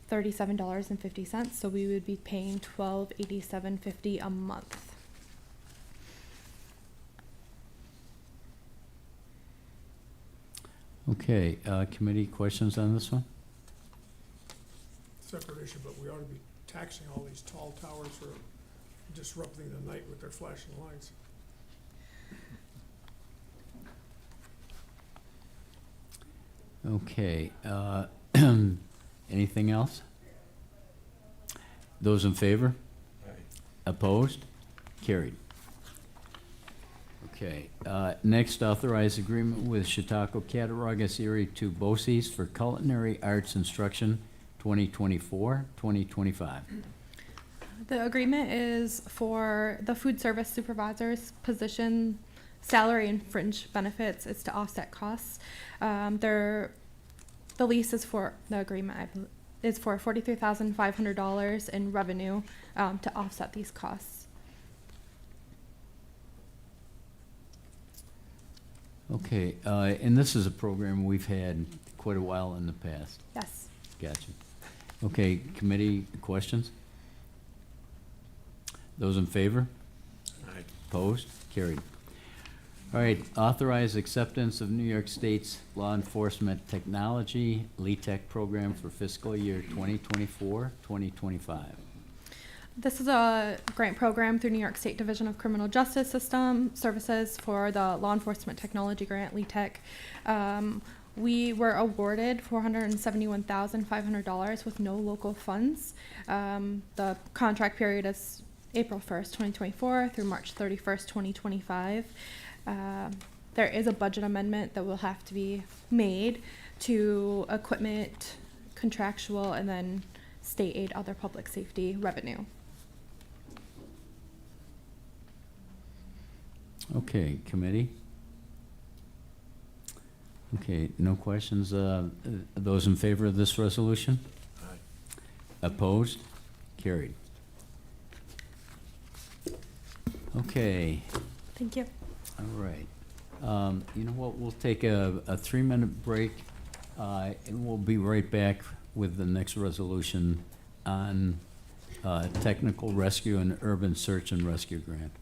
$37.50, so we would be paying $1287.50 a month. Okay, committee questions on this one? Separate issue, but we ought to be taxing all these tall towers for disrupting the night with their flashing lights. Okay, anything else? Those in favor? Opposed? Carried. Okay, next, authorize agreement with Chautauqua Cattaraugus Erie to BOCES for culinary arts instruction 2024-2025. The agreement is for the food service supervisor's position, salary and fringe benefits. It's to offset costs. The lease is for, the agreement is for $43,500 in revenue to offset these costs. Okay, and this is a program we've had quite a while in the past. Yes. Gotcha. Okay, committee questions? Those in favor? Aye. Opposed? Carried. All right, authorize acceptance of New York State's Law Enforcement Technology LETEC program for fiscal year 2024-2025. This is a grant program through New York State Division of Criminal Justice System Services for the Law Enforcement Technology Grant, LETEC. We were awarded $471,500 with no local funds. The contract period is April 1st, 2024 through March 31st, 2025. There is a budget amendment that will have to be made to equipment, contractual, and then state aid, other public safety revenue. Okay, committee? Okay, no questions. Those in favor of this resolution? Aye. Opposed? Carried. Okay, Thank you. all right. You know what, we'll take a 3-minute break, and we'll be right back with the next resolution on technical rescue and urban search and rescue grant.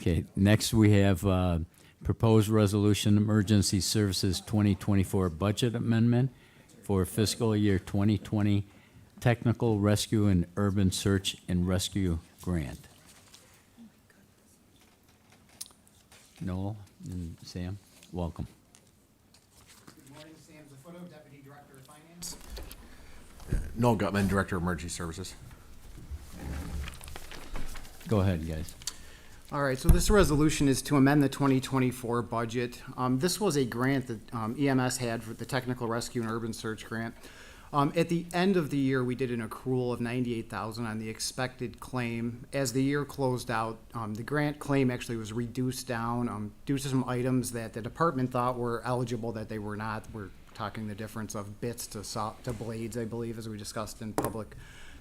Okay, next we have proposed resolution emergency services 2024 budget amendment for fiscal year 2020 technical rescue and urban search and rescue grant. Noel and Sam, welcome. Good morning, Sam Zafuto, Deputy Director of Finance. Noel Gutman, Director of Emergency Services. Go ahead, guys. All right, so this resolution is to amend the 2024 budget. This was a grant that EMS had for the Technical Rescue and Urban Search Grant. At the end of the year, we did an accrual of $98,000 on the expected claim. As the year closed out, the grant claim actually was reduced down due to some items that the department thought were eligible that they were not. We're talking the difference of bits to blades, I believe, as we discussed in public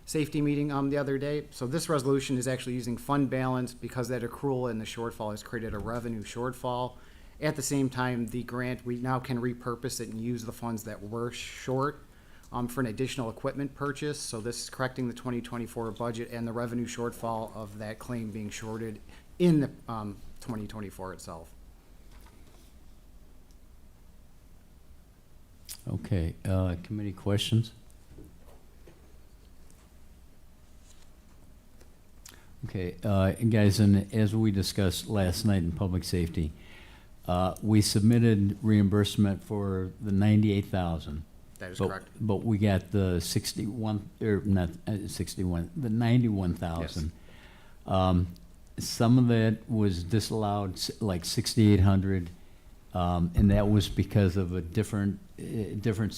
safety meeting the other day. So this resolution is actually using fund balance because that accrual and the shortfall has created a revenue shortfall. At the same time, the grant, we now can repurpose it and use the funds that were short for an additional equipment purchase. So this is correcting the 2024 budget and the revenue shortfall of that claim being shorted in the 2024 itself. Okay, committee questions? Okay, guys, and as we discussed last night in public safety, we submitted reimbursement for the 98,000. That is correct. But we got the 61, or not 61, the 91,000. Some of that was disallowed, like 6,800, and that was because of a difference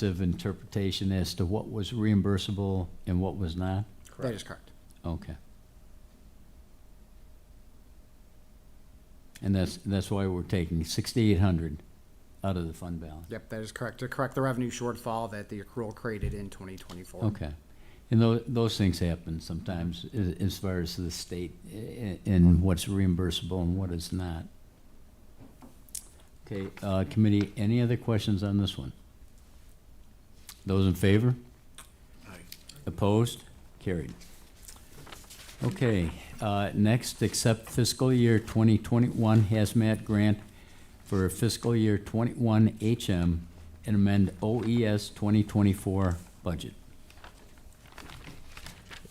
of interpretation as to what was reimbursable and what was not? That is correct. Okay. And that's why we're taking 6,800 out of the fund balance. Yep, that is correct. To correct the revenue shortfall that the accrual created in 2024. Okay. And those things happen sometimes as far as the state and what's reimbursable and what is not. Okay, committee, any other questions on this one? Those in favor? Aye. Opposed? Carried. Okay, next, accept fiscal year 2021 hazmat grant for fiscal year 21 HM and amend OES 2024 budget.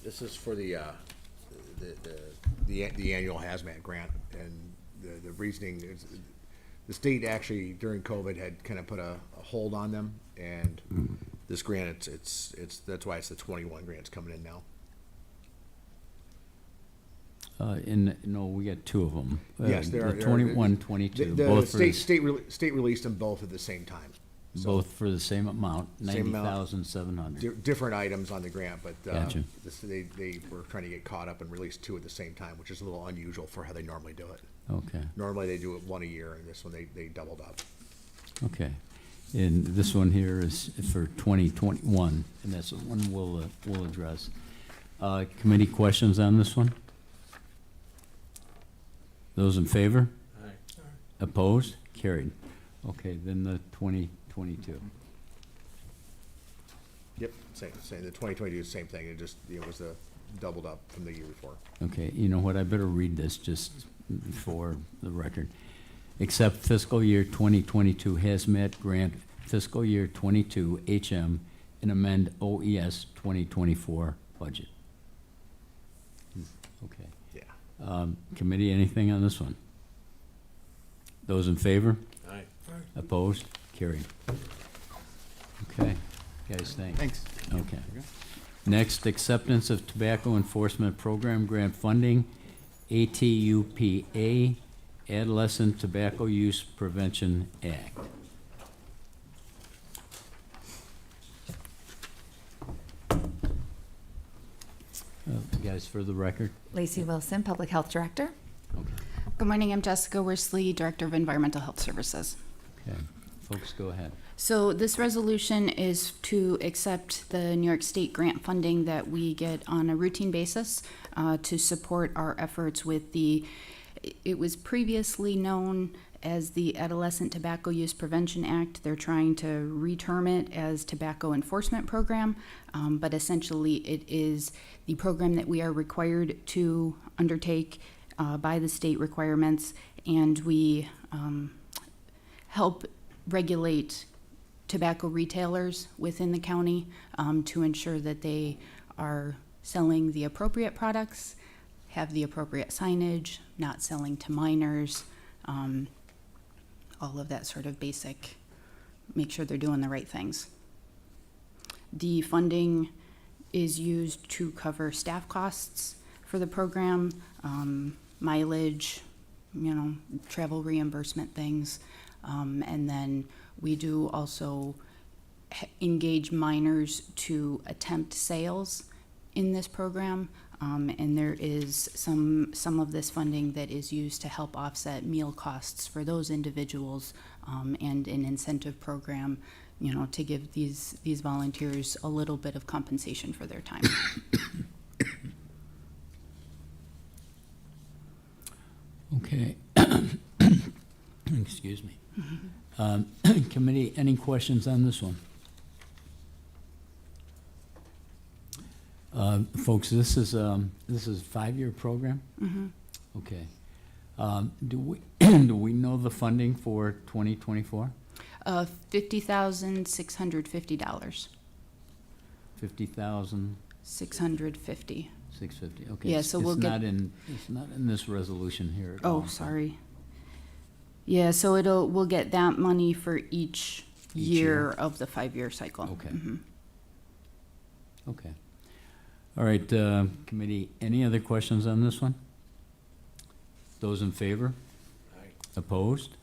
This is for the annual hazmat grant, and the reasoning is, the state actually during COVID had kind of put a hold on them, and this grant, it's that's why it's the 21 grants coming in now. No, we got two of them. Yes, there are. The 21, 22. The both for state released them both at the same time. So both for the same amount, same amount. 90,700. Different items on the grant, but Gotcha. They were trying to get caught up and release two at the same time, which is a little unusual for how they normally do it. Okay. Normally they do it one a year, and this one they doubled up. Okay. And this one here is for 2021, and that's the one we'll address. Committee questions on this one? Those in favor? Aye. Opposed? Carried. Okay, then the 2022. Yep, same. The 2022 is the same thing. It was doubled up from the year before. Okay, you know what, I better read this just for the record. Accept fiscal year 2022 hazmat grant fiscal year 22 HM and amend OES 2024 budget. Okay. Yeah. Committee, anything on this one? Those in favor? Aye. Opposed? Carried. Okay, guys, thanks. Thanks. Okay. Next, acceptance of tobacco enforcement program grant funding, ATUPA, Adolescent Tobacco Use Prevention Act. Guys, for the record. Lacey Wilson, Public Health Director. Okay. Good morning, I'm Jessica Worsley, Director of Environmental Health Services. Okay, folks, go ahead. So this resolution is to accept the New York State grant funding that we get on a routine basis to support our efforts with it was previously known as the Adolescent Tobacco Use Prevention Act. They're trying to reterm it as Tobacco Enforcement Program, but essentially it is the program that we are required to undertake by the state requirements, and we help regulate tobacco retailers within the county to ensure that they are selling the appropriate products, have the appropriate signage, not selling to minors, all of that sort of basic, make sure they're doing the right things. The funding is used to cover staff costs for the program, mileage, travel reimbursement things. And then we do also engage minors to attempt sales in this program. And there is some of this funding that is used to help offset meal costs for those individuals, and an incentive program, to give these volunteers a little bit of compensation for their time. Okay. Excuse me. Committee, any questions on this one? Folks, this is a 5-year program? Mm-hmm. Okay. Do we do we know the funding for 2024? $50,650. $50,000. 650. 650. Okay. Yeah, so we'll get. It's not in this resolution here at Oh, all. sorry. Yeah, so we'll get that money for each year of the 5-year cycle. Okay. Mhm. Okay. All right, committee, any other questions on this one? Those in favor? Aye. Opposed?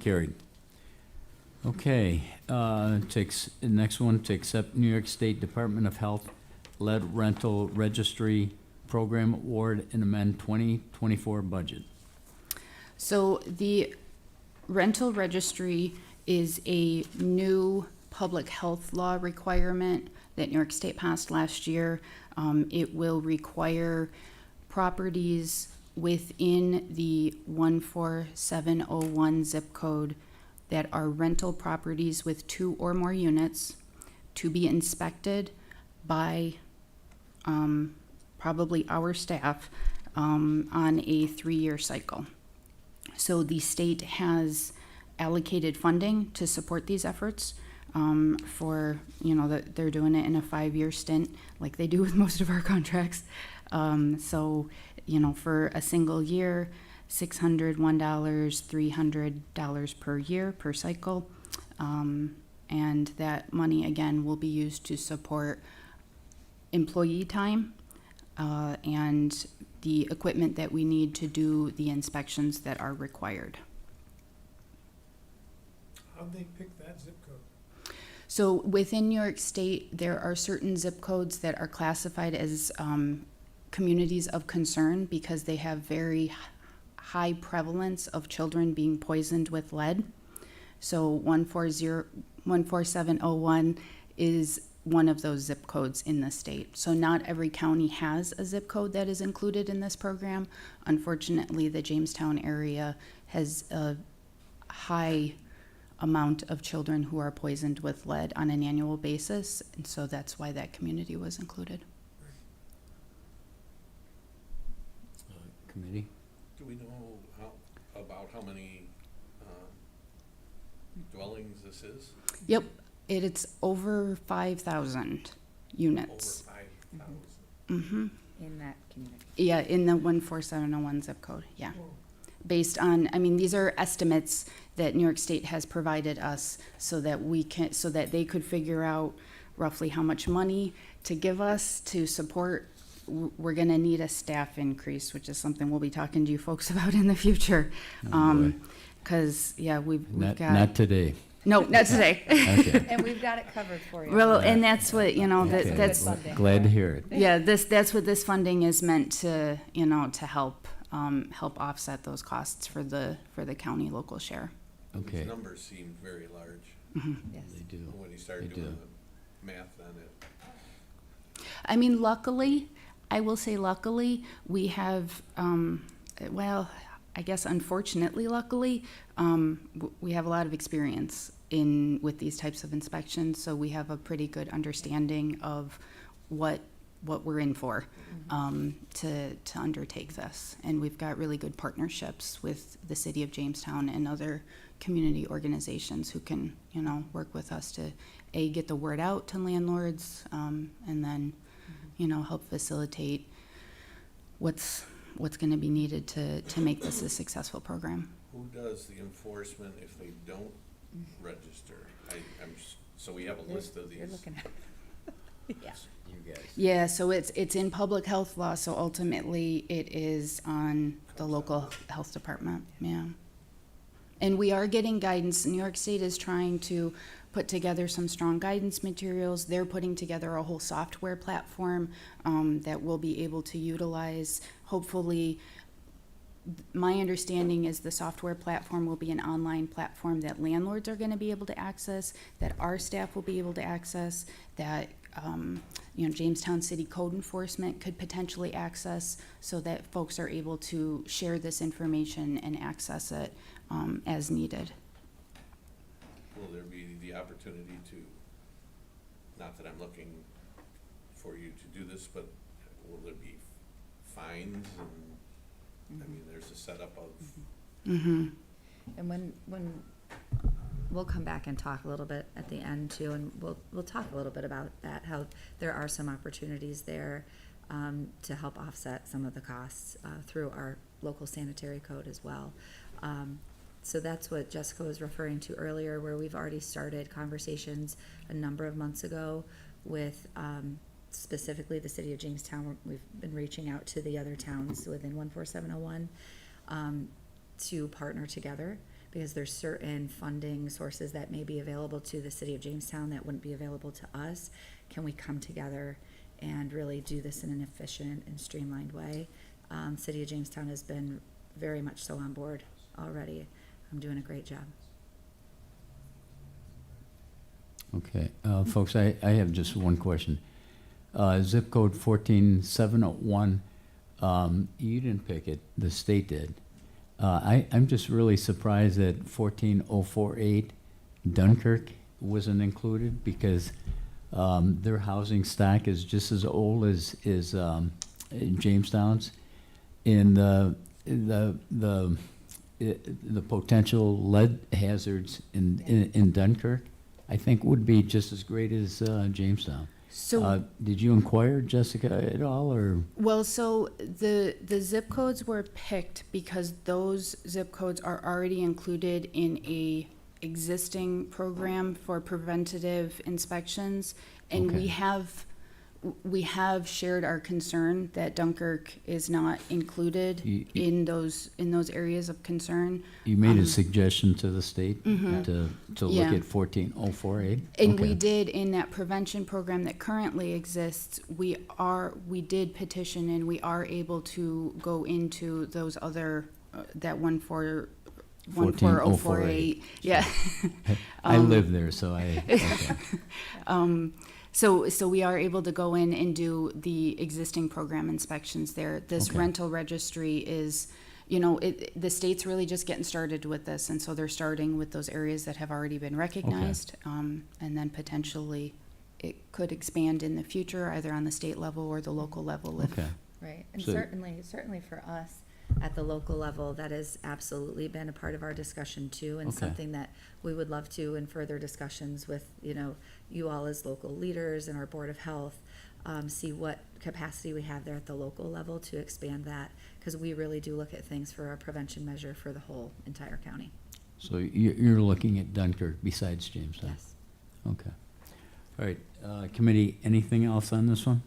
Carried. Okay, next one, to accept New York State Department of Health lead rental registry program award and amend 2024 budget. So the rental registry is a new public health law requirement that New York State passed last year. It will require properties within the 14701 zip code that are rental properties with 2 or more units to be inspected by probably our staff on a 3-year cycle. So the state has allocated funding to support these efforts for, they're doing it in a 5-year stint like they do with most of our contracts. So, for a single year, $601, $300 per year per cycle. And that money, again, will be used to support employee time and the equipment that we need to do the inspections that are required. How'd they pick that zip code? So within New York State, there are certain zip codes that are classified as communities of concern because they have very high prevalence of children being poisoned with lead. So 14701 is one of those zip codes in the state. So not every county has a zip code that is included in this program. Unfortunately, the Jamestown area has a high amount of children who are poisoned with lead on an annual basis, and so that's why that community was included. Committee? Do we know about how many dwellings this is? Yep, it's over 5,000 units. Over 5,000. Mm-hmm. In that community. Yeah, in the 14701 zip code, yeah. Based on, these are estimates that New York State has provided us so that they could figure out roughly how much money to give us to support. We're gonna need a staff increase, which is something we'll be talking to you folks about in the future. Oh, boy. Cause we've got. Not today. No, not today. Okay. And we've got it covered for you. Well, and that's what, Okay. that's, Good funding. Glad to hear it. yeah, that's what this funding is meant to, to help offset those costs for the county local share. Okay. These numbers seem very large Yes. They do. when you start They doing do. the math on it. Luckily, I will say luckily, we have, I guess unfortunately, luckily, we have a lot of experience with these types of inspections, so we have a pretty good understanding of what what we're in for, to undertake this. And we've got really good partnerships with the city of Jamestown and other community organizations who can, you know, work with us to, A, get the word out to landlords, and then, you know, help facilitate what's gonna be needed to make this a successful program. Who does the enforcement if they don't register? So we have a list of these. You're looking at, yeah. You guys. Yeah, so it's in public health law, so ultimately it is on the local health department, yeah. And we are getting guidance. New York State is trying to put together some strong guidance materials. They're putting together a whole software platform that we'll be able to utilize. Hopefully, my understanding is the software platform will be an online platform that landlords are going to be able to access, that our staff will be able to access, that you know, Jamestown City Code Enforcement could potentially access, so that folks are able to share this information and access it as needed. Will there be the opportunity to, not that I'm looking for you to do this, but will there be fines and, I mean, there's a setup of. Mm-hmm. And when we'll come back and talk a little bit at the end too, and we'll talk a little bit about that, how there are some opportunities there to help offset some of the costs through our local sanitary code as well. So that's what Jessica was referring to earlier, where we've already started conversations a number of months ago with specifically the city of Jamestown. We've been reaching out to the other towns within 14701 to partner together, because there's certain funding sources that may be available to the city of Jamestown that wouldn't be available to us. Can we come together and really do this in an efficient and streamlined way? City of Jamestown has been very much so on board already. I'm doing a great job. Okay, folks, I have just one question. Zip code 14701, you didn't pick it, the state did. I'm just really surprised that 14048 Dunkirk wasn't included, because their housing stock is just as old as Jamestown's. And the potential lead hazards in Dunkirk, I think, would be just as great as Jamestown. So, did you inquire, Jessica, at all, or? well, so the zip codes were picked because those zip codes are already included in a existing program for preventative inspections, and Okay. we have shared our concern that Dunkirk is not included in those areas of concern. You made a suggestion to the state to look Yeah. at 14048? And we Okay. did, in that prevention program that currently exists, we did petition, and we are able to go into those other, that 14048. Yeah. I live there, so I, okay. So we are able to go in and do the existing program inspections there. This Okay. rental registry is, you know, the state's really just getting started with this, and so they're starting with those areas that have already been recognized. And then potentially it could expand in the future, either on the state level or the local level. If, Okay. Right, and So- certainly for us, at the local level, that has absolutely been a part of our discussion too, and Okay. something that we would love to, in further discussions with, you know, you all as local leaders and our Board of Health, see what capacity we have there at the local level to expand that, because we really do look at things for a prevention measure for the whole entire county. So you're looking at Dunkirk besides Jamestown? Yes. Okay. All right, committee, anything else on this one?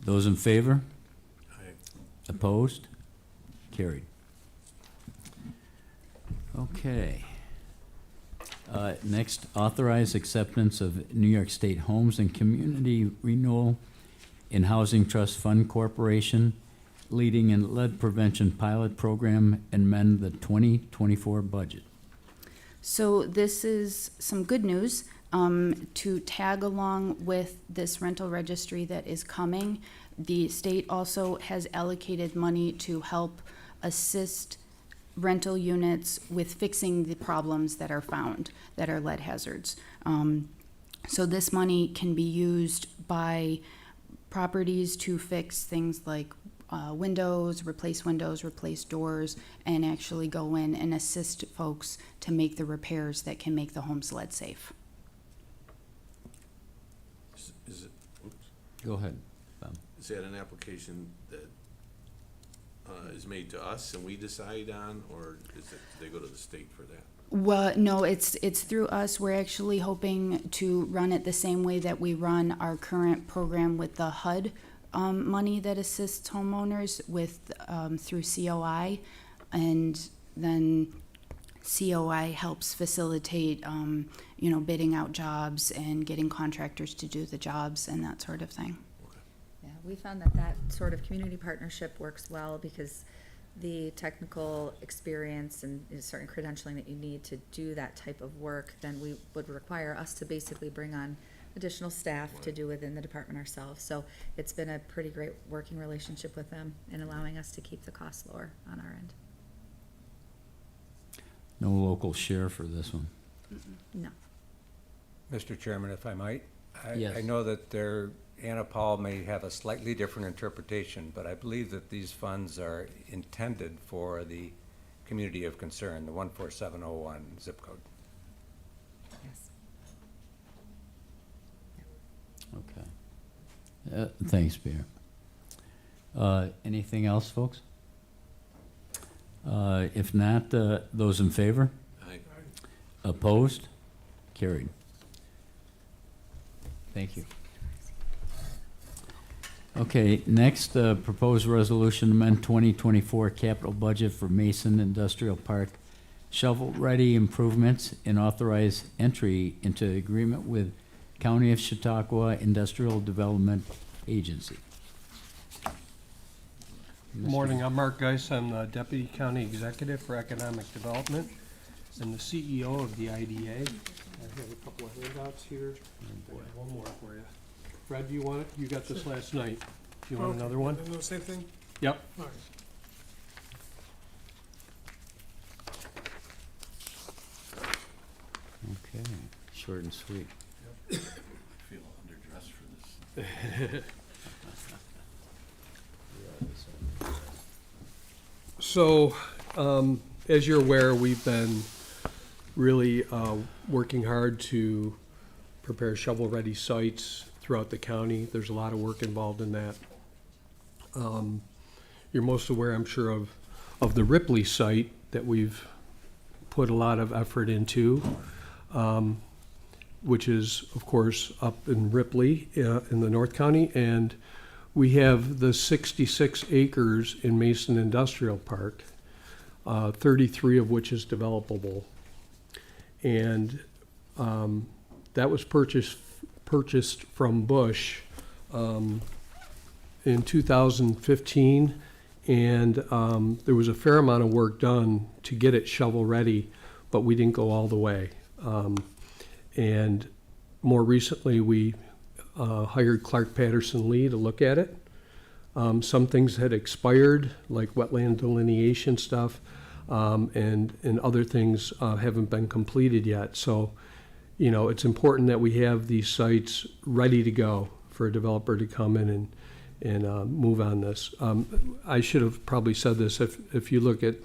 Those in favor? Opposed? Carried. Okay. Next, authorize acceptance of New York State Homes and Community Renewal and Housing Trust Fund Corporation Leading in Lead Prevention Pilot Program, and amend the 2024 budget. So this is some good news to tag along with this rental registry that is coming. The state also has allocated money to help assist rental units with fixing the problems that are found that are lead hazards. So this money can be used buy properties to fix things like windows, replace doors, and actually go in and assist folks to make the repairs that can make the homes lead safe. Is it, oops, Go ahead, Bob. is that an application that is made to us and we decide on, or do they go to the state for that? Well, no, it's through us. We're actually hoping to run it the same way that we run our current program with the HUD money that assists homeowners with through COI, and then COI helps facilitate bidding out jobs and getting contractors to do the jobs and that sort of thing. Yeah, we found that that sort of community partnership works well because the technical experience and certain credentialing that you need to do that type of work, then we would require us to basically bring on additional staff to do within the department ourselves. So it's been a pretty great working relationship with them and allowing us to keep the costs lower on our end. No local share for this one. No. Mr. Chairman, if I might, Yes. I know that Anna Paul may have a slightly different interpretation, but I believe that these funds are intended for the community of concern, the 14701 zip code. Yes. Okay. Thanks, Pierre. Anything else, folks? If not, those in favor? Aye. Opposed? Carried. Thank you. Okay, next, proposed resolution amend 2024 capital budget for Mason Industrial Park shovel-ready improvements and authorize entry into agreement with County of Chautauqua Industrial Development Agency. Good morning, I'm Mark Geis, I'm the Deputy County Executive for Economic Development and the CEO of the IDA. I have a couple of handouts here. I have one more for you. Fred, do you want it? You got this last night. Do you want another one? And the same thing? Yep. All right. Okay, short and sweet. I feel underdressed for this. So, as you're aware, we've been really working hard to prepare shovel-ready sites throughout the county. There's a lot of work involved in that. You're most aware, I'm sure, of the Ripley site that we've put a lot of effort into, which is, of course, up in Ripley in the North County. And we have the 66 acres in Mason Industrial Park, 33 of which is developable. And that was purchased from Bush in 2015, and there was a fair amount of work done to get it shovel ready, but we didn't go all the way. And more recently, we hired Clark Patterson Lee to look at it. Some things had expired, like wetland delineation stuff, and other things haven't been completed yet. So, you know, it's important that we have these sites ready to go for a developer to come in and move on this. I should have probably said this. If you look at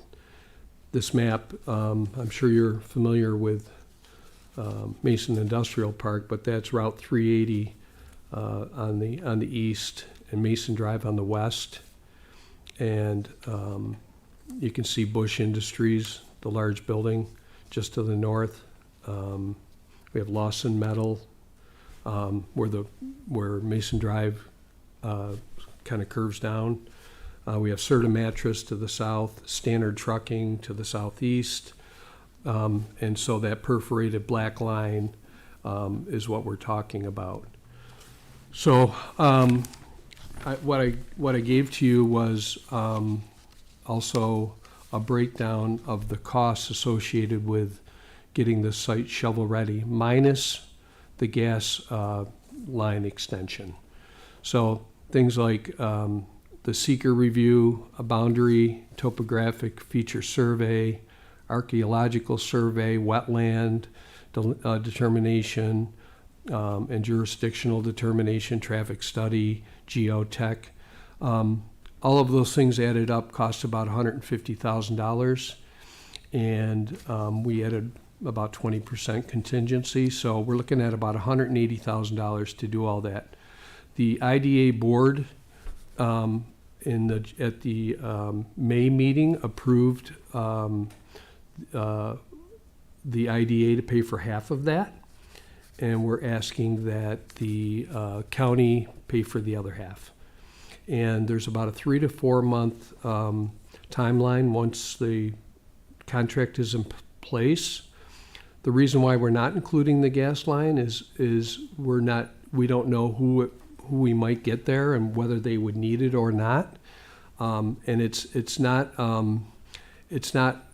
this map, I'm sure you're familiar with Mason Industrial Park, but that's Route 380 on the east and Mason Drive on the west. And you can see Bush Industries, the large building, just to the north. We have Lawson Metal, where Mason Drive kind of curves down. We have Serta Mattress to the south, Standard Trucking to the southeast. And so that perforated black line is what we're talking about. So what I gave to you was also a breakdown of the costs associated with getting the site shovel ready, minus the gas line extension. So things like the seeker review, a boundary topographic feature survey, archaeological survey, wetland determination, and jurisdictional determination, traffic study, geotech. All of those things added up cost about $150,000, and we added about 20% contingency, so we're looking at about $180,000 to do all that. The IDA board at the May meeting approved the IDA to pay for half of that, and we're asking that the county pay for the other half. And there's about a 3 to 4 month timeline once the contract is in place. The reason why we're not including the gas line is we don't know who we might get there and whether they would need it or not. And it's not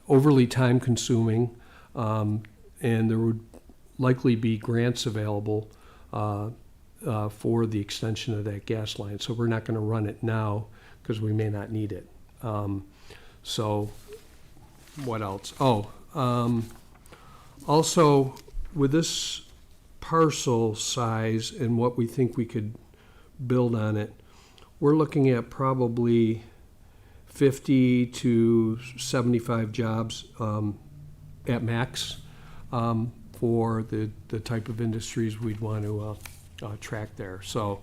overly time consuming, and there would likely be grants available for the extension of that gas line. So we're not going to run it now because we may not need it. So what else? Also, with this parcel size and what we think we could build on it, we're looking at probably 50 to 75 jobs at max for the type of industries we'd want to track there. So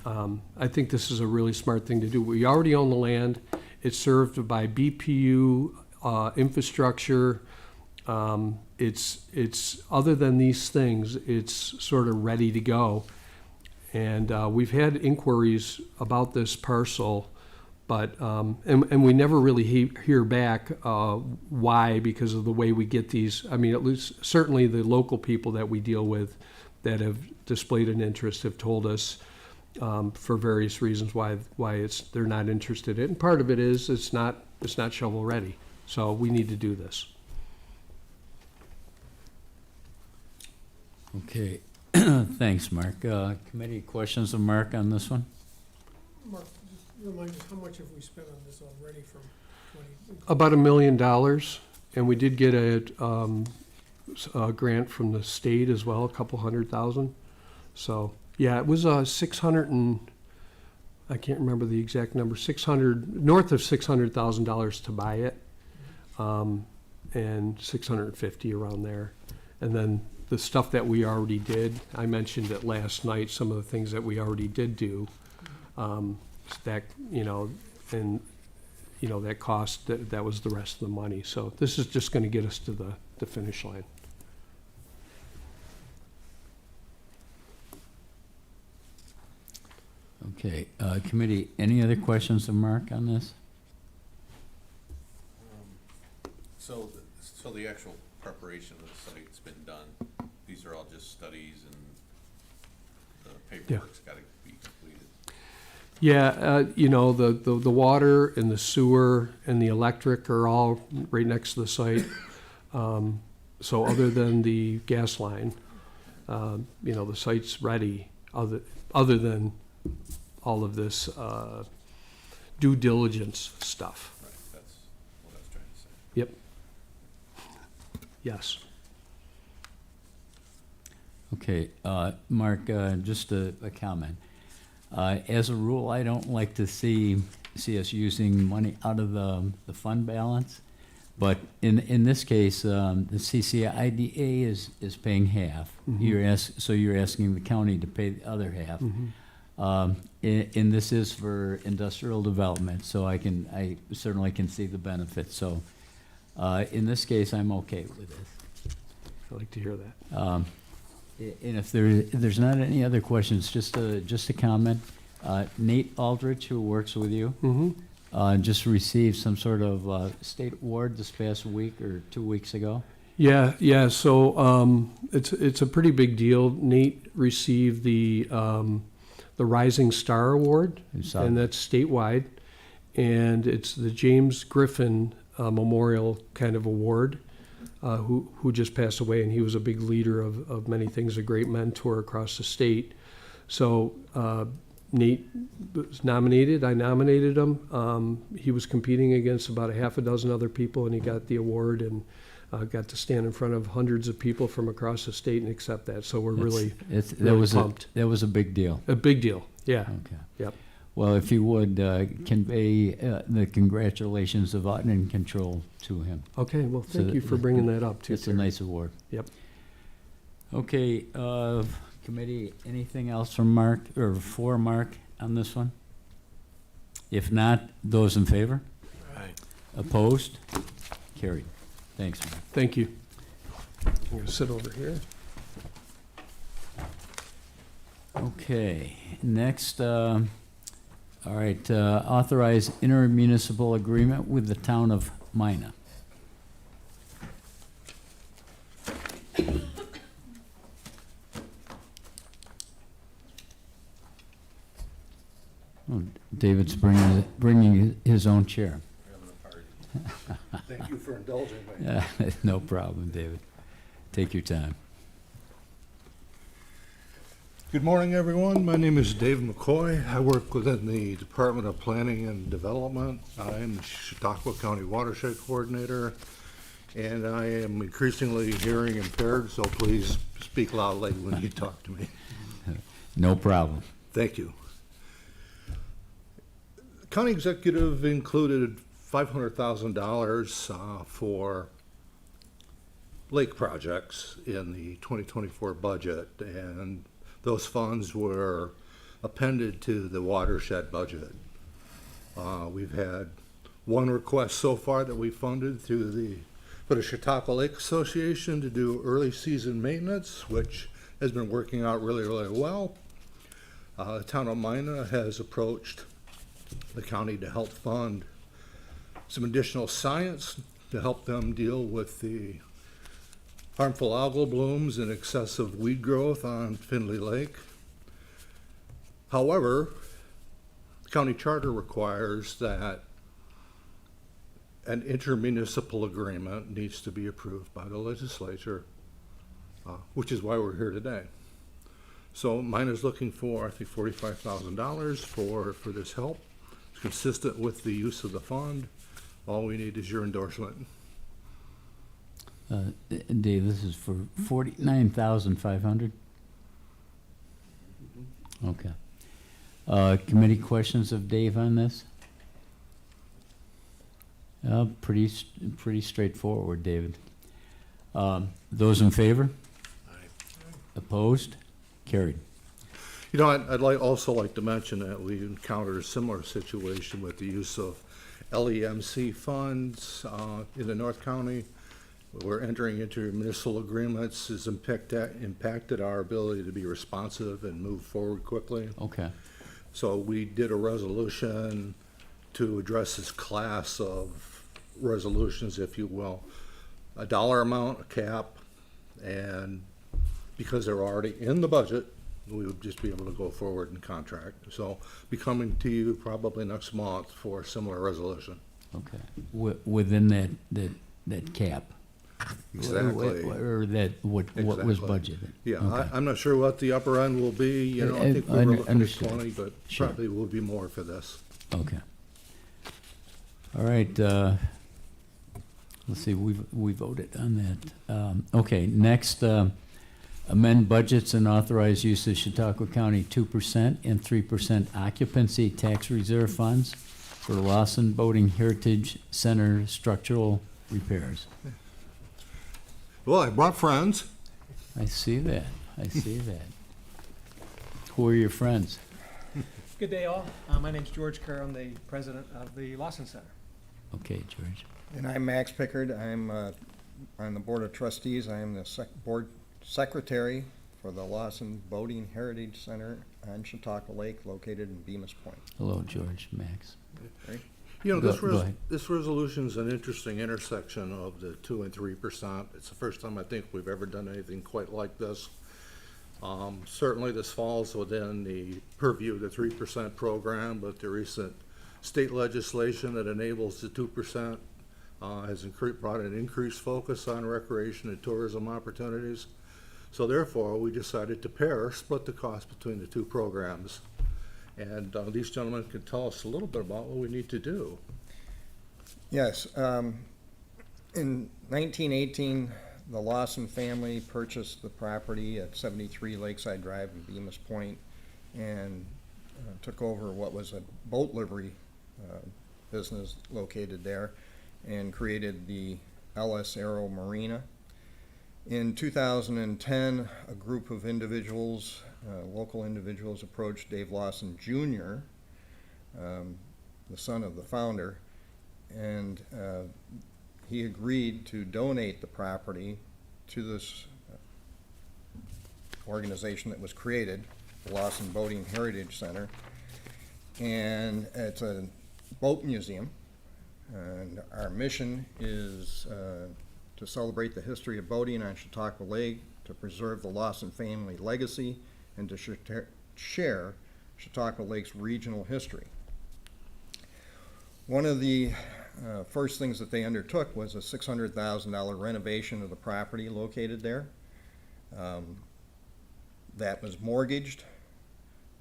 I think this is a really smart thing to do. We already own the land. It's served by BPU infrastructure. It's other than these things, it's sort of ready to go. And we've had inquiries about this parcel, but and we never really hear back why, because of the way we get these. I mean, at least certainly the local people that we deal with that have displayed an interest have told us for various reasons why they're not interested in it. And part of it is it's not shovel ready. So we need to do this. Okay, thanks, Mark. Committee questions of Mark on this one? Mark, just remind us, how much have we spent on this already from 20? About $1 million, and we did get a grant from the state as well, a couple $100,000. So yeah, it was 600 and I can't remember the exact number. North of $600,000 to buy it, and 650 around there, and then the stuff that we already did. I mentioned it last night. Some of the things that we already did do, that that cost that was the rest of the money. So this is just going to get us to the finish line. Okay, committee, any other questions of Mark on this? So the actual preparation of the site's been done. These are all just studies and the paperwork's got to be completed. Yeah, the water and the sewer and the electric are all right next to the site. So other than the gas line, the site's ready, other than all of this due diligence stuff. Right, that's what I was trying to say. Yep. Yes. Okay, Mark, just a comment. As a rule, I don't like to see us using money out of the fund balance, but in this case, the CCIDA is paying half. Mm-hmm. So you're asking the county to pay the other half. Mm-hmm. And this is for industrial development, so I certainly can see the benefits. So in this case, I'm okay with this. I like to hear that. And if there's not any other questions, just a comment. Nate Aldrich, who works with you, Mm-hmm. just received some sort of state award this past week or 2 weeks ago. Yeah. So it's a pretty big deal. Nate received the Rising Star Award, and that's statewide, and it's the James Griffin Memorial kind of award. Who just passed away, and he was a big leader of many things, a great mentor across the state. So Nate was nominated. I nominated him. He was competing against about a half a dozen other people, and he got the award. And Got to stand in front of hundreds of people from across the state and accept that, so we're really, That really was pumped. that was a big deal. A big deal, yeah. Okay. Yep. Well, if you would convey the congratulations of Audit and Control to him. Okay, well, So thank you for bringing that up, too. It's a Terry. nice award. Yep. Okay, committee, anything else from Mark, or for Mark on this one? If not, those in favor? Aye. Opposed? Carried. Thanks, Mark. Thank you. I'm going to sit over here. Okay, next, all right, authorize intermunicipal agreement with the town of Mina. Oh, David's bringing his own chair. Thank you for indulging me. Yeah, no problem, David. Take your time. Good morning, everyone. My name is Dave McCoy. I work within the Department of Planning and Development. I am the Chautauqua County Watershed Coordinator, and I am increasingly hearing impaired, so please speak loudly when you talk to me. No problem. Thank you. County Executive included $500,000 for lake projects in the 2024 budget, and those funds were appended to the watershed budget. We've had one request so far that we funded through the Chautauqua Lake Association to do early season maintenance, which has been working out really, really well. The town of Mina has approached the county to help fund some additional science to help them deal with the harmful algal blooms and excessive weed growth on Findlay Lake. However, the county charter requires that an intermunicipal agreement needs to be approved by the legislature, which is why we're here today. So mine is looking for, I think, $45,000 for this help. It's consistent with the use of the fund. All we need is your endorsement. Dave, this is for 49,500? Okay. Committee questions of Dave on this? Pretty straightforward, David. Those in favor? Opposed? Carried. You know, I'd also like to mention that we encountered a similar situation with the use of LEMC funds in the North County. We're entering into municipal agreements has impacted our ability to be responsive and move forward quickly. Okay. So we did a resolution to address this class of resolutions, if you will. A dollar amount, a cap, and because they're already in the budget, we would just be able to go forward and contract. So be coming to you probably next month for a similar resolution. Okay. Within that cap? Exactly. Or that, what was budgeted? Yeah, Okay. I'm not sure what the upper end will be, you know, I think we were looking at Understood. 20, but Sure. probably will be more for this. Okay. All right, let's see, we voted on that. Okay, next, amend budgets and authorize use of Chautauqua County 2% and 3% occupancy tax reserve funds for Lawson Boating Heritage Center structural repairs. Well, I brought friends. I see that, I see that. Who are your friends? Good day, all. My name's George Kerr. I'm the president of the Lawson Center. Okay, George. And I'm Max Pickard. I'm on the Board of Trustees. I am the board secretary for the Lawson Boating Heritage Center on Chautauqua Lake, located in Bemis Point. Hello, George, Max. Great. You know, Go ahead. this resolution is an interesting intersection of the 2% and 3%. It's the first time I think we've ever done anything quite like this. Certainly this falls within the purview of the 3% program, but the recent state legislation that enables the 2% has brought an increased focus on recreation and tourism opportunities. So therefore, we decided to split the cost between the two programs. And these gentlemen can tell us a little bit about what we need to do. Yes. In 1918, the Lawson family purchased the property at 73 Lakeside Drive in Bemis Point and took over what was a boat livery business located there and created the LS Aero Marina. In 2010, a group of individuals, local individuals, approached Dave Lawson Jr., the son of the founder, and he agreed to donate the property to this organization that was created, the Lawson Boating Heritage Center. And it's a boat museum, and our mission is to celebrate the history of boating on Chautauqua Lake, to preserve the Lawson family legacy, and to share Chautauqua Lake's regional history. One of the first things that they undertook was a $600,000 renovation of the property located there. That was mortgaged.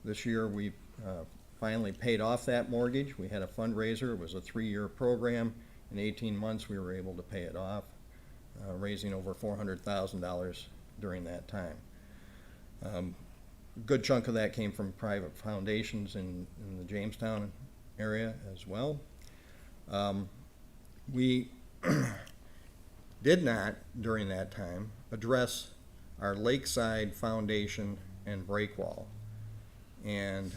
This year we finally paid off that mortgage. We had a fundraiser. It was a 3-year program. In 18 months we were able to pay it off, raising over $400,000 during that time. A good chunk of that came from private foundations in the Jamestown area as well. We did not, during that time, address our lakeside foundation and break wall. And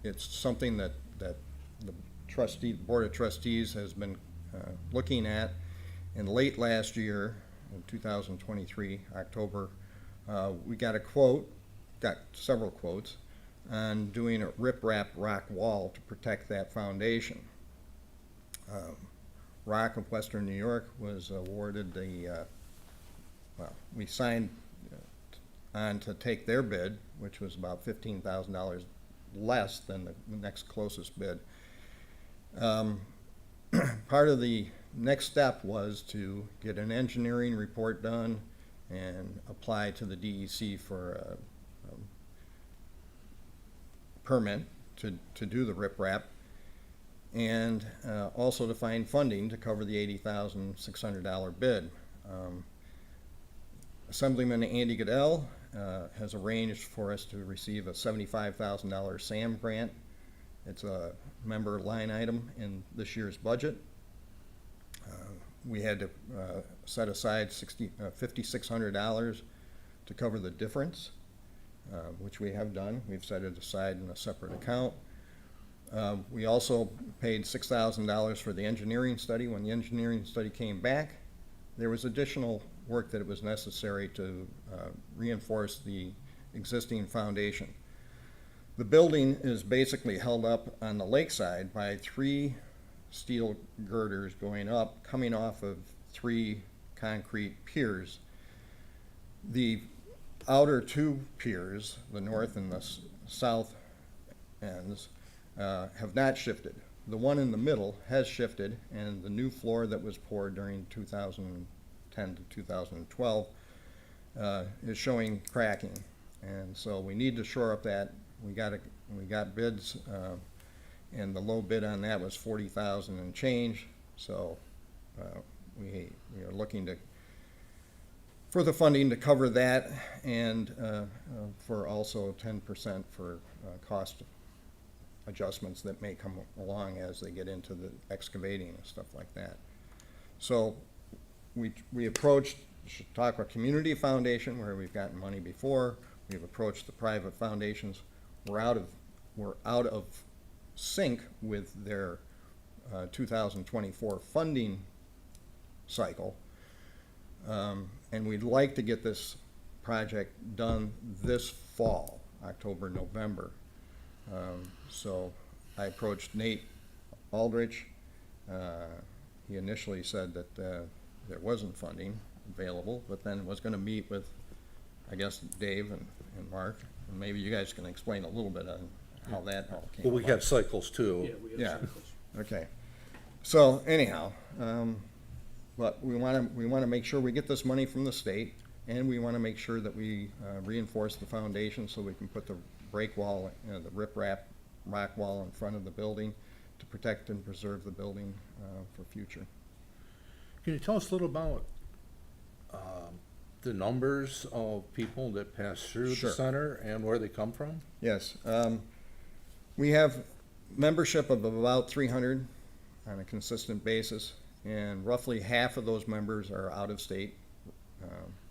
it's something that the Board of Trustees has been looking at. And late last year, in 2023, October, we got several quotes on doing a riprap rock wall to protect that foundation. Rock of Western New York was awarded we signed on to take their bid, which was about $15,000 less than the next closest bid. Part of the next step was to get an engineering report done and apply to the DEC for a permit to do the riprap, and also to find funding to cover the $80,600 bid. Assemblyman Andy Goodell has arranged for us to receive a $75,000 SAM grant. It's a member line item in this year's budget. We had to set aside $5,600 to cover the difference, which we have done. We've set it aside in a separate account. We also paid $6,000 for the engineering study. When the engineering study came back, there was additional work that it was necessary to reinforce the existing foundation. The building is basically held up on the lakeside by 3 steel girders going up, coming off of 3 concrete piers. The outer 2 piers, the north and the south ends, have not shifted. The one in the middle has shifted, and the new floor that was poured during 2010 to 2012 is showing cracking. And so we need to shore up that. We got bids, and the low bid on that was $40,000 and change. So we are looking for the funding to cover that, and for also 10% for cost adjustments that may come along as they get into the excavating and stuff like that. So we approached Chautauqua Community Foundation, where we've gotten money before. We've approached the private foundations. We're out of sync with their 2024 funding cycle, and we'd like to get this project done this fall, October, November. So I approached Nate Aldrich. He initially said that there wasn't funding available, but then was going to meet with, I guess, Dave and Mark, and maybe you guys can explain a little bit on how that all came about. Well, we have cycles too. Yeah, we have Yeah. cycles. Okay. So anyhow, but we want to make sure we get this money from the state, and we want to make sure that we reinforce the foundation so we can put the break wall, the riprap rock wall in front of the building to protect and preserve the building for future. Can you tell us a little about the numbers of people that pass through Sure. the center and where they come from? Yes. We have membership of about 300 on a consistent basis, and roughly half of those members are out-of-state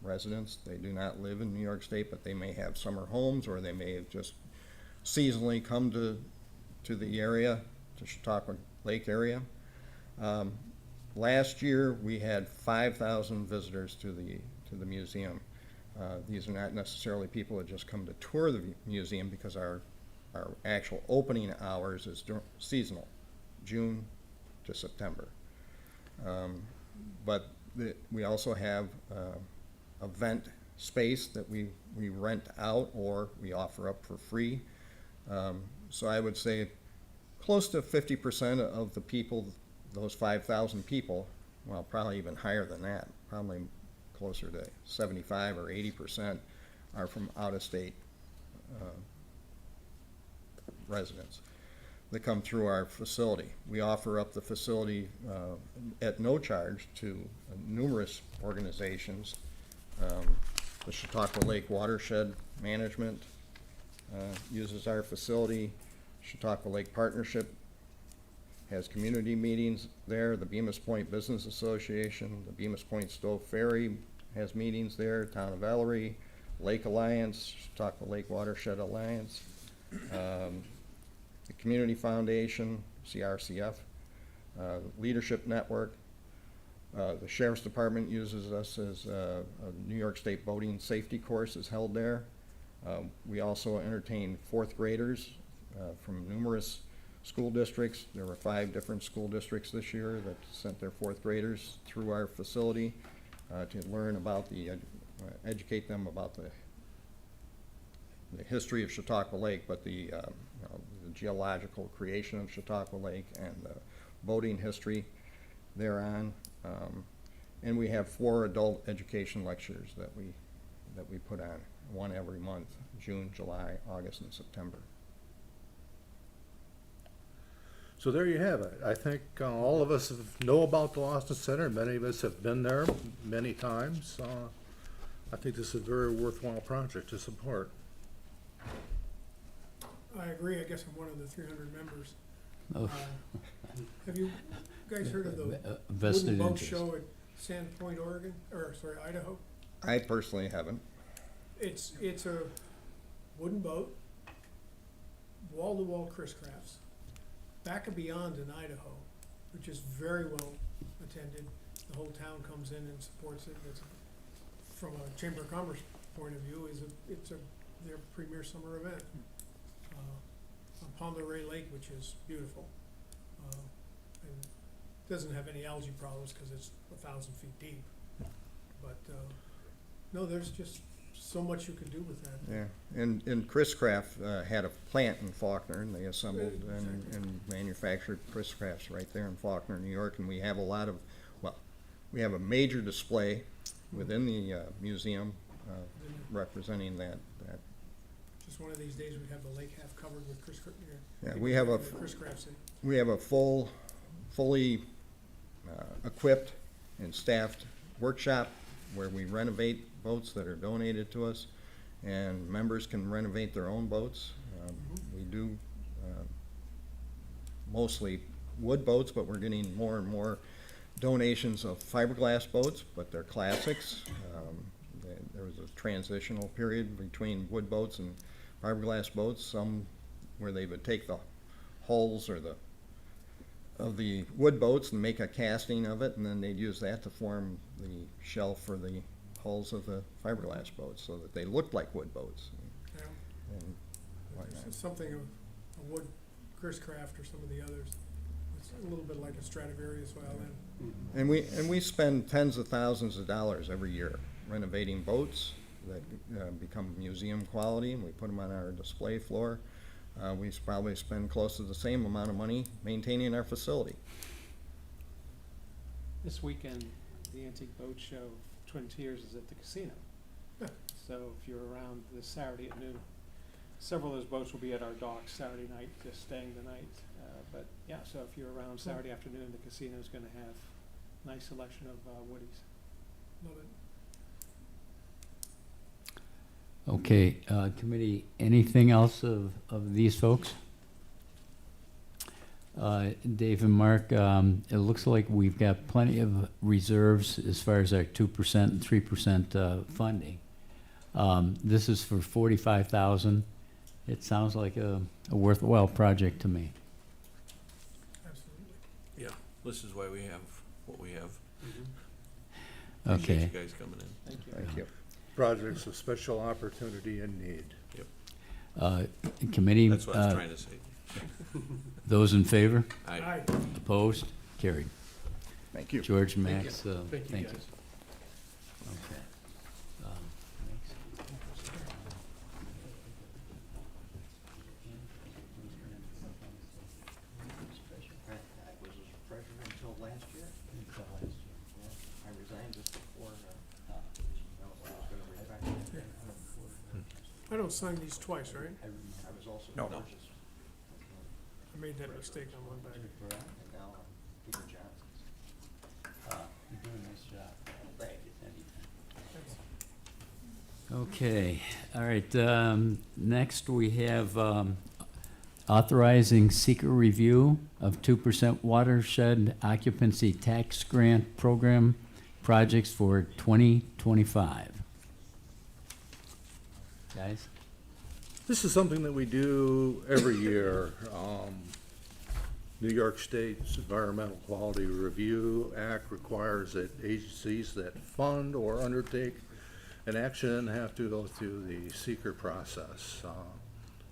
residents. They do not live in New York State, but they may have summer homes, or they may have just seasonally come to the area, to Chautauqua Lake area. Last year, we had 5,000 visitors to the museum. These are not necessarily people that just come to tour the museum, because our actual opening hours is seasonal, June to September. But we also have event space that we rent out or we offer up for free. So I would say close to 50% of the people, those 5,000 people, well, probably even higher than that, probably closer to 75 or 80% are from out-of-state residents that come through our facility. We offer up the facility at no charge to numerous organizations. The Chautauqua Lake Watershed Management uses our facility. Chautauqua Lake Partnership has community meetings there. The Bemis Point Business Association, the Bemis Point Stowe Ferry has meetings there. Town of Ellery, Lake Alliance, Chautauqua Lake Watershed Alliance, the Community Foundation, CRCF, Leadership Network. The Sheriff's Department uses us as a New York State boating safety course is held there. We also entertain fourth graders from numerous school districts. There were 5 different school districts this year that sent their fourth graders through our facility to learn about educate them about the history of Chautauqua Lake, but the geological creation of Chautauqua Lake and the boating history thereon. And we have 4 adult education lectures that we put on, one every month, June, July, August, and September. So there you have it. I think all of us know about the Lawson Center. Many of us have been there many times. I think this is a very worthwhile project to support. I agree. I guess I'm one of the 300 members. Oh. Have you guys heard of the Vested wooden boat interest. show at Sandpoint, Oregon, or sorry, Idaho? I personally haven't. It's a wooden boat, wall-to-wall Chris Crafts, back and beyond in Idaho, which is very well attended. The whole town comes in and supports it. It's, from a Chamber of Commerce point of view, it's their premier summer event on Pond Ray Lake, which is beautiful. And doesn't have any algae problems because it's 1,000 feet deep. But no, there's just so much you can do with that. Yeah, and Chris Craft had a plant in Faulkner, and they assembled and manufactured Chris Crafts right there in Faulkner, New York, and we have we have a major display within the museum reprefully that. Just one of these days, we'd have the lake half covered with Chris. Yeah, we have a Chris Crafts in. We have a fully equipped and staffed workshop where we renovate boats that are donated to us, and members can renovate their own boats. We do mostly wood boats, but we're getting more and more donations of fiberglass boats, but they're classics. There was a transitional period between wood boats and fiberglass boats, some where they would take the hulls or of the wood boats and make a casting of it, and then they'd use that to form the shell for the hulls of the fiberglass boats, so that they looked like wood boats. Yeah. And whatnot. There's something of a wood Chris Craft or some of the others. It's a little bit like a Stradivarius violin. And we spend tens of thousands of dollars every year renovating boats that become museum quality, and we put them on our display floor. We probably spend close to the same amount of money maintaining our facility. This weekend, the Antique Boat Show Twin Tiers is at the casino. So if you're around this Saturday at noon, several of those boats will be at our docks Saturday night, just staying the night. But yeah, so if you're around Saturday afternoon, the casino's going to have nice selection of woodies. Love it. Okay, committee, anything else of these folks? Dave and Mark, it looks like we've got plenty of reserves as far as our 2% and 3% funding. This is for 45,000. It sounds like a worthwhile project to me. Absolutely. Yeah, this is why we have what we have. Okay. Appreciate you guys coming in. Thank you. Thank you. Projects of special opportunity and need. Committee, That's what I was trying to say. those in favor? Aye. Opposed? Carried. Thank you. George, Thank Max, you. Thank you, thank you. guys. Okay. I was treasurer until last year. I resigned just before, I was gonna retire. I don't sign these twice, right? I was also. No. I made that mistake on one back. And now I'm Peter Johnson's. You're doing a nice job. Thank you. Okay, all right, next we have, authorizing seeker review of 2% watershed occupancy tax grant program projects for 2025. Guys? This is something that we do every year. New York State's Environmental Quality Review Act requires that agencies that fund or undertake an action have to go through the seeker process.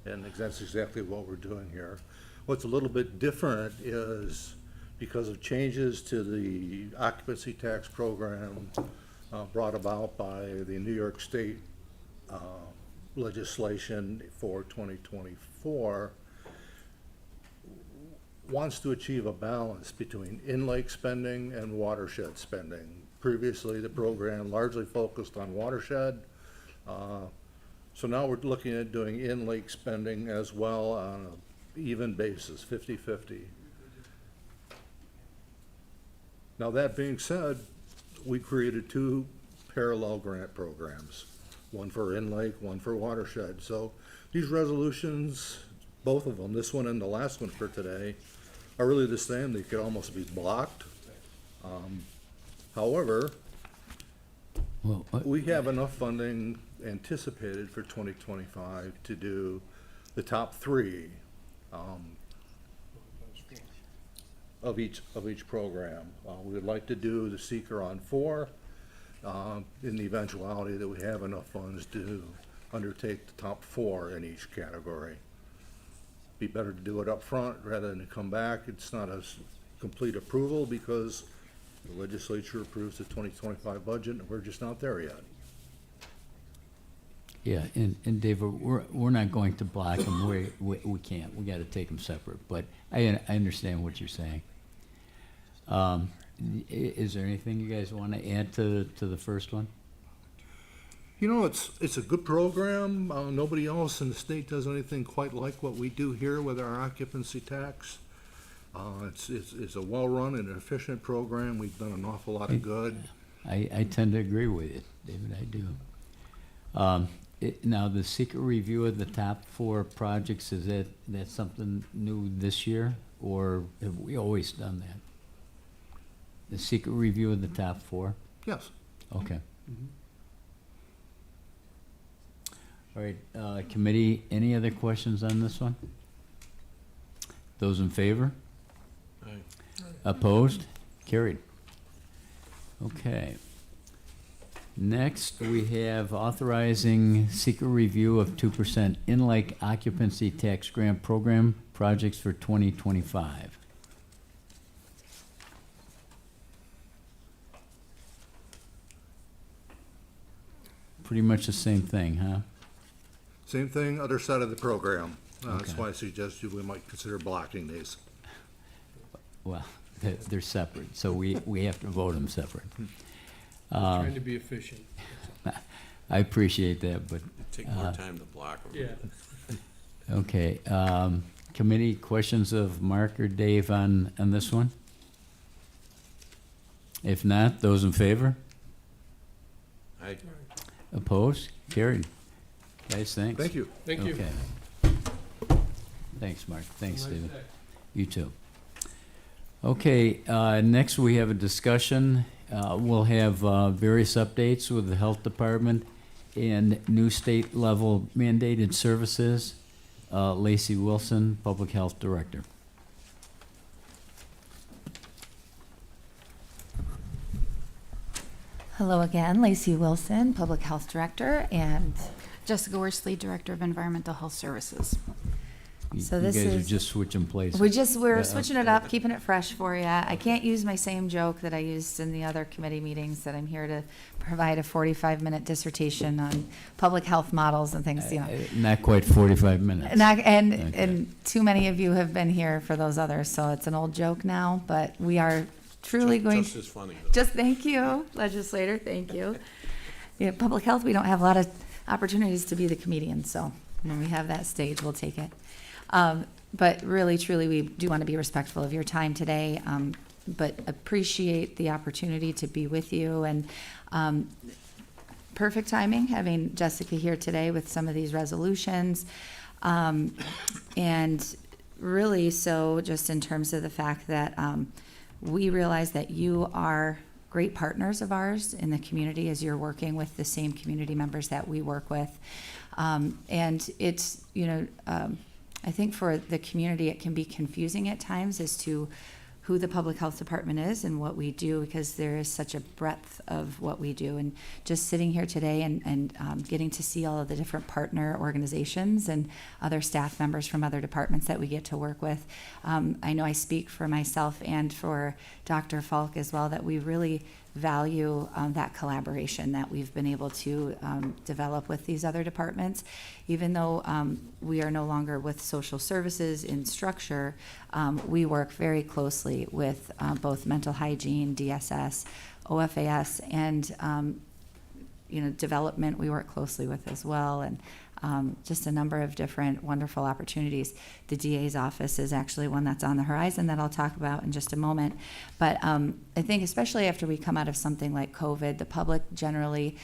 And that's exactly what we're doing here. What's a little bit different is because of changes to the occupancy tax program brought about by the New York State legislation for 2024, wants to achieve a balance between in-lake spending and watershed spending. Previously, the program largely focused on watershed. So now we're looking at doing in-lake spending as well on an even basis, 50-50. Now that being said, we created two parallel grant programs, one for in-lake, one for watershed. So these resolutions, both of them, this one and the last one for today, are really the same. They could almost be blocked. However, Well, we have enough funding anticipated for 2025 to do the top three of each program. We would like to do the seeker on 4 in the eventuality that we have enough funds to undertake the top 4 in each category. Be better to do it up front rather than to come back. It's not a complete approval because the legislature approves the 2025 budget and we're just not there yet. Yeah, and David, we're not going to block them. We can't. We got to take them separate. But I understand what you're saying. Is there anything you guys want to add to the first one? You know, it's a good program. Nobody else in the state does anything quite like what we do here with our occupancy tax. It's a well-run and efficient program. We've done an awful lot of good. I tend to agree with you, David. I do. Now, the secret review of the top 4 projects, is that something new this year, or have we always done that? The secret review of the top 4? Yes. Okay. All right, committee, any other questions on this one? Those in favor? Aye. Opposed? Carried. Okay. Next, we have authorizing secret review of 2% in-lake occupancy tax grant program projects for 2025. Pretty much the same thing, huh? Same thing, other side of the program. That's Okay. why I suggested we might consider blocking these. Well, they're separate, so we have to vote them separate. Trying to be efficient. I appreciate that, but. Take more time to block them. Yeah. Okay, committee, questions of Mark or Dave on this one? If not, those in favor? I, Opposed? Carried. Guys, thanks. Thank you. Thank you. Okay. Thanks, Mark. Thanks, David. You too. Okay, next we have a discussion. We'll have various updates with the Health Department and new state level mandated services. Lacey Wilson, Public Health Director. Hello again, Lacey Wilson, Public Health Director, and Jessica Worsley, Director of Environmental Health Services. So this you guys is are just switching places. we're Yeah, switching it up, keeping it fresh for you. I can't use my same joke that I used in the other committee meetings, that I'm here to provide a 45-minute dissertation on public health models and things, you know. Not quite 45 minutes. And too many of you have been here for those others, so it's an old joke now, but we are truly going. just as funny, though. Just thank you, legislator, thank you. Yeah, public health, we don't have a lot of opportunities to be the comedian, so when we have that stage, we'll take it. But really, truly, we do want to be respectful of your time today, but appreciate the opportunity to be with you. And perfect timing, having Jessica here today with some of these resolutions. And really, so just in terms of the fact that we realize that you are great partners of ours in the community as you're working with the same community members that we work with. And it's, you know, I think for the community, it can be confusing at times as to who the public health department is and what we do, because there is such a breadth of what we do. And just sitting here today and getting to see all of the different partner organizations and other staff members from other departments that we get to work with, I know I speak for myself and for Dr. Falk as well, that we really value that collaboration that we've been able to develop with these other departments. Even though we are no longer with social services in structure, we work very closely with both mental hygiene, DSS, OFAS, and you know, development we work closely with as well, and just a number of different wonderful opportunities. The DA's office is actually one that's on the horizon that I'll talk about in just a moment. But I think especially after we come out of something like COVID, the public generally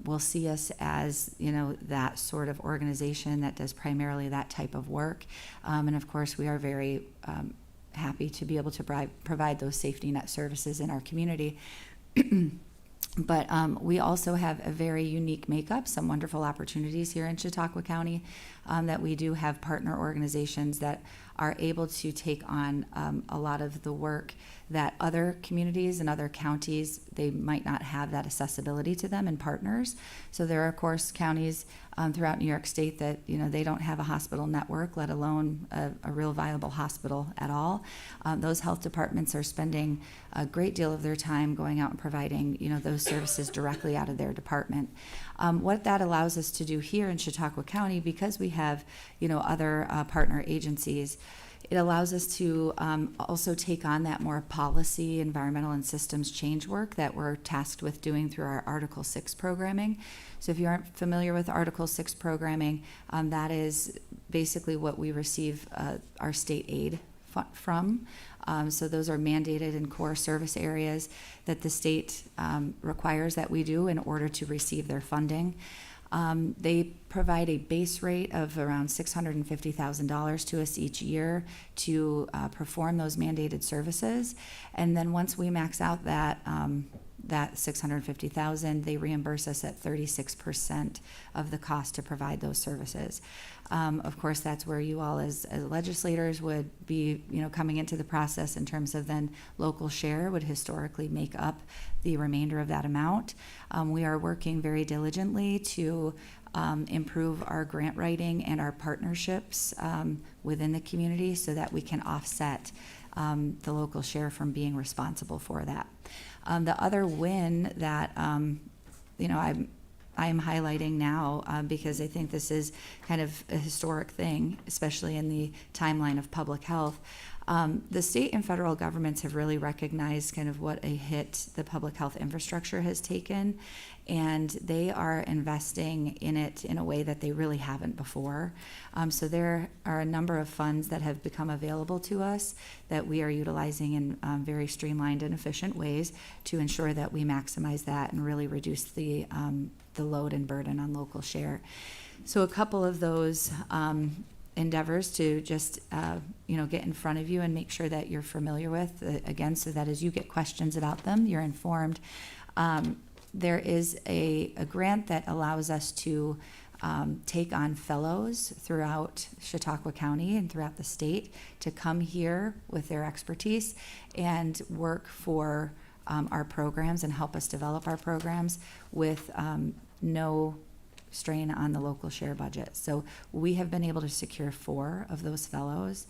will see us as, you know, that sort of organization that does primarily that type of work. And of course, we are very happy to be able to provide those safety net services in our community. But we also have a very unique makeup, some wonderful opportunities here in Chautauqua County, that we do have partner organizations that are able to take on a lot of the work that other communities and other counties, they might not have that accessibility to them and partners. So there are, of course, counties throughout New York State that, you know, they don't have a hospital network, let alone a real viable hospital at all. Those health departments are spending a great deal of their time going out and providing, you know, those services directly out of their department. What that allows us to do here in Chautauqua County, because we have, you know, other partner agencies, it allows us to also take on that more policy, environmental, and systems change work that we're tasked with doing through our Article 6 programming. So if you aren't familiar with Article 6 programming, that is basically what we receive our state aid from. So those are mandated and core service areas that the state requires that we do in order to receive their funding. They provide a base rate of around $650,000 to us each year to perform those mandated services. And then once we max out that $650,000, they reimburse us at 36% of the cost to provide those services. Of course, that's where you all as legislators would be, you know, coming into the process in terms of then local share would historically make up the remainder of that amount. We are working very diligently to improve our grant writing and our partnerships within the community so that we can offset the local share from being responsible for that. The other win that, you know, I'm highlighting now because I think this is kind of a historic thing, especially in the timeline of public health. The state and federal governments have really recognized kind of what a hit the public health infrastructure has taken, and they are investing in it in a way that they really haven't before. So there are a number of funds that have become available to us that we are utilizing in very streamlined and efficient ways to ensure that we maximize that and really reduce the load and burden on local share. So a couple of those endeavors to just get in front of you and make sure that you're familiar with, again, so that as you get questions about them, you're informed. There is a grant that allows us to take on fellows throughout Chautauqua County and throughout the state to come here with their expertise and work for our programs and help us develop our programs with no strain on the local share budget. So we have been able to secure 4 of those fellows,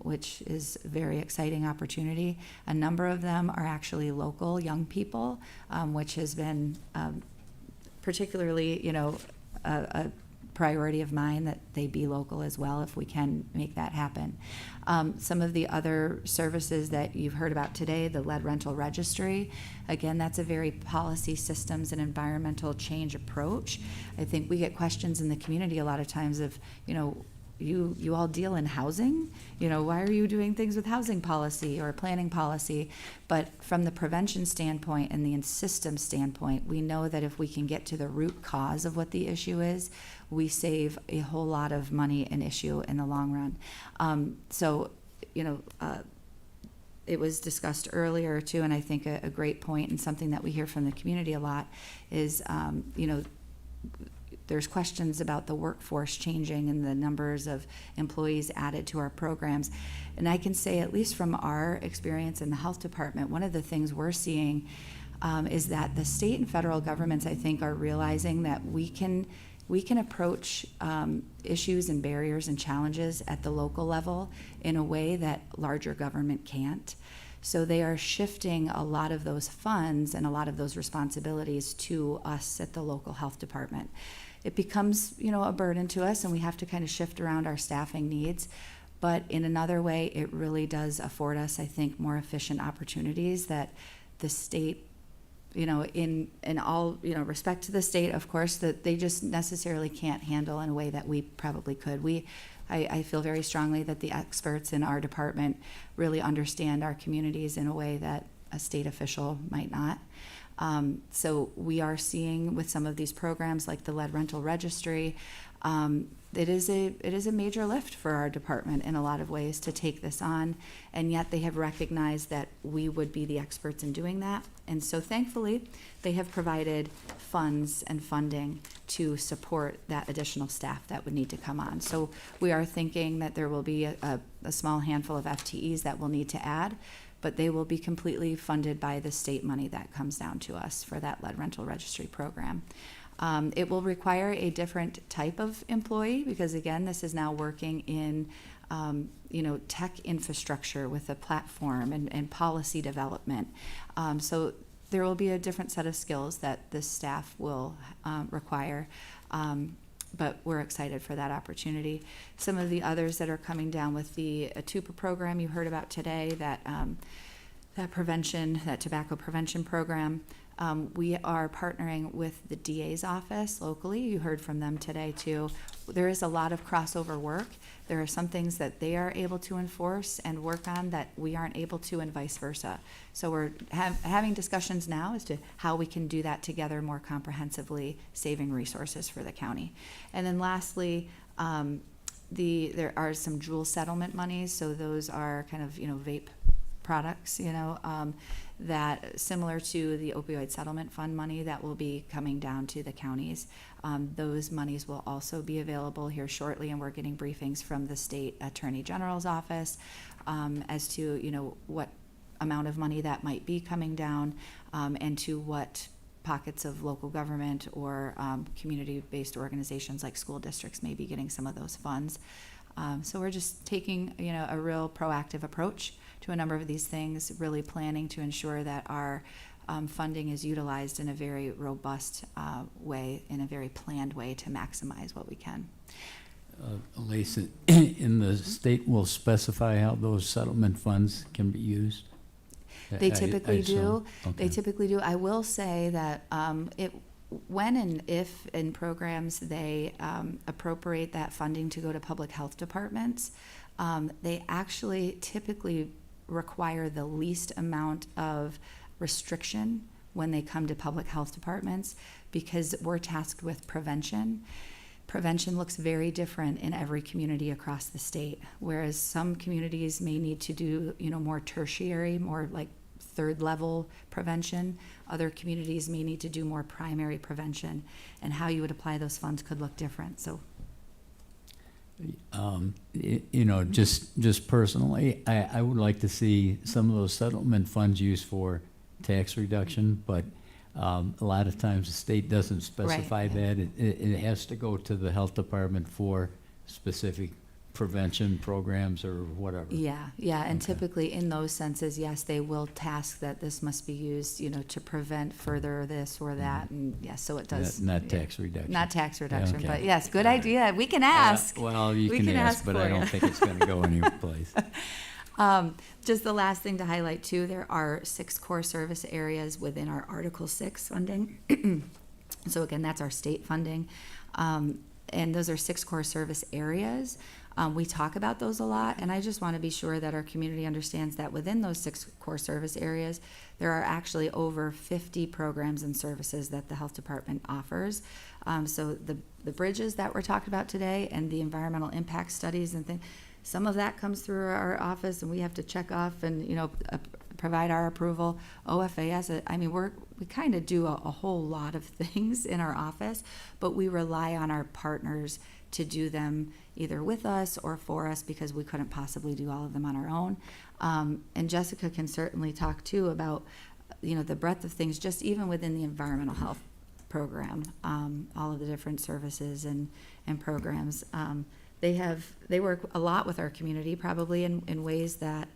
which is a very exciting opportunity. A number of them are actually local young people, which has been particularly, a priority of mine that they be local as well if we can make that happen. Some of the other services that you've heard about today, the lead rental registry, again, that's a very policy, systems, and environmental change approach. I think we get questions in the community a lot of times of, you all deal in housing, why are you doing things with housing policy or planning policy? But from the prevention standpoint and the system standpoint, we know that if we can get to the root cause of what the issue is, we save a whole lot of money and issue in the long run. It was discussed earlier too, and I think a great point and something that we hear from the community a lot is, there's questions about the workforce changing and the numbers of employees added to our programs. And I can say, at least from our experience in the health department, one of the things we're seeing is that the state and federal governments, I think, are realizing that we can approach issues and barriers and challenges at the local level in a way that larger government can't. So they are shifting a lot of those funds and a lot of those responsibilities to us at the local health department. It becomes, a burden to us, and we have to kind of shift around our staffing needs. But in another way, it really does afford us, I think, more efficient opportunities that the state, in all, respect to the state, of course, that they just necessarily can't handle in a way that we probably could. I feel very strongly that the experts in our department really understand our communities in a way that a state official might not. So we are seeing with some of these programs like the lead rental registry, it is a major lift for our department in a lot of ways to take this on, and yet they have recognized that we would be the experts in doing that. And so thankfully, they have provided funds and funding to support that additional staff that would need to come on. So we are thinking that there will be a small handful of FTEs that we'll need to add, but they will be completely funded by the state money that comes down to us for that lead rental registry program. It will require a different type of employee because, again, this is now working in tech infrastructure with a platform and policy development. So there will be a different set of skills that this staff will require. But we're excited for that opportunity. Some of the others that are coming down with the ATUPA program you heard about today, that tobacco prevention program, we are partnering with the DA's office locally. You heard from them today too. There is a lot of crossover work. There are some things that they are able to enforce and work on that we aren't able to, and vice versa. So we're having discussions now as to how we can do that together more comprehensively, saving resources for the county. And then lastly, there are some dual settlement monies. So those are kind of, vape products, that similar to the opioid settlement fund money that will be coming down to the counties. Those monies will also be available here shortly, and we're getting briefings from the state attorney general's office as to, what amount of money that might be coming down and to what pockets of local government or community-based organizations like school districts may be getting some of those funds. So we're just taking, a real proactive approach to a number of these things, really planning to ensure that our funding is utilized in a very robust way, in a very planned way to maximize what we can. Lisa, in the state will specify how those settlement funds can be used? They I typically do. assume. They Okay. typically do. I will say that when and if in programs they appropriate that funding to go to public health departments, they actually typically require the least amount of restriction when they come to public health departments, because we're tasked with prevention. Prevention looks very different in every community across the state, whereas some communities may need to do, more tertiary, more like third level prevention. Other communities may need to do more primary prevention, and how you would apply those funds could look different. So just personally, I would like to see some of those settlement funds used for tax reduction, but a lot of times the state doesn't specify that. It has to go to the health department for specific prevention programs or whatever. yeah, and typically in those senses, yes, they will task that this must be used, to prevent further this or that, and yes, so it does. Not tax reduction. Not tax reduction, Okay. but yes, good idea. We can ask. Well, you We can ask, but for I you. don't think it's gonna go anyplace. Just the last thing to highlight too, there are 6 core service areas within our Article 6 funding. So again, that's our state funding. And those are 6 core service areas. We talk about those a lot, and I just want to be sure that our community understands that within those 6 core service areas, there are actually over 50 programs and services that the health department offers. So the bridges that we're talking about today and the environmental impact studies and things, some of that comes through our office, and we have to check off and, provide our approval. OFAS, we kind of do a whole lot of things in our office, but we rely on our partners to do them either with us or for us, because we couldn't possibly do all of them on our own. And Jessica can certainly talk too about, the breadth of things, just even within the environmental health program, all of the different services and programs. They work a lot with our community, probably in ways that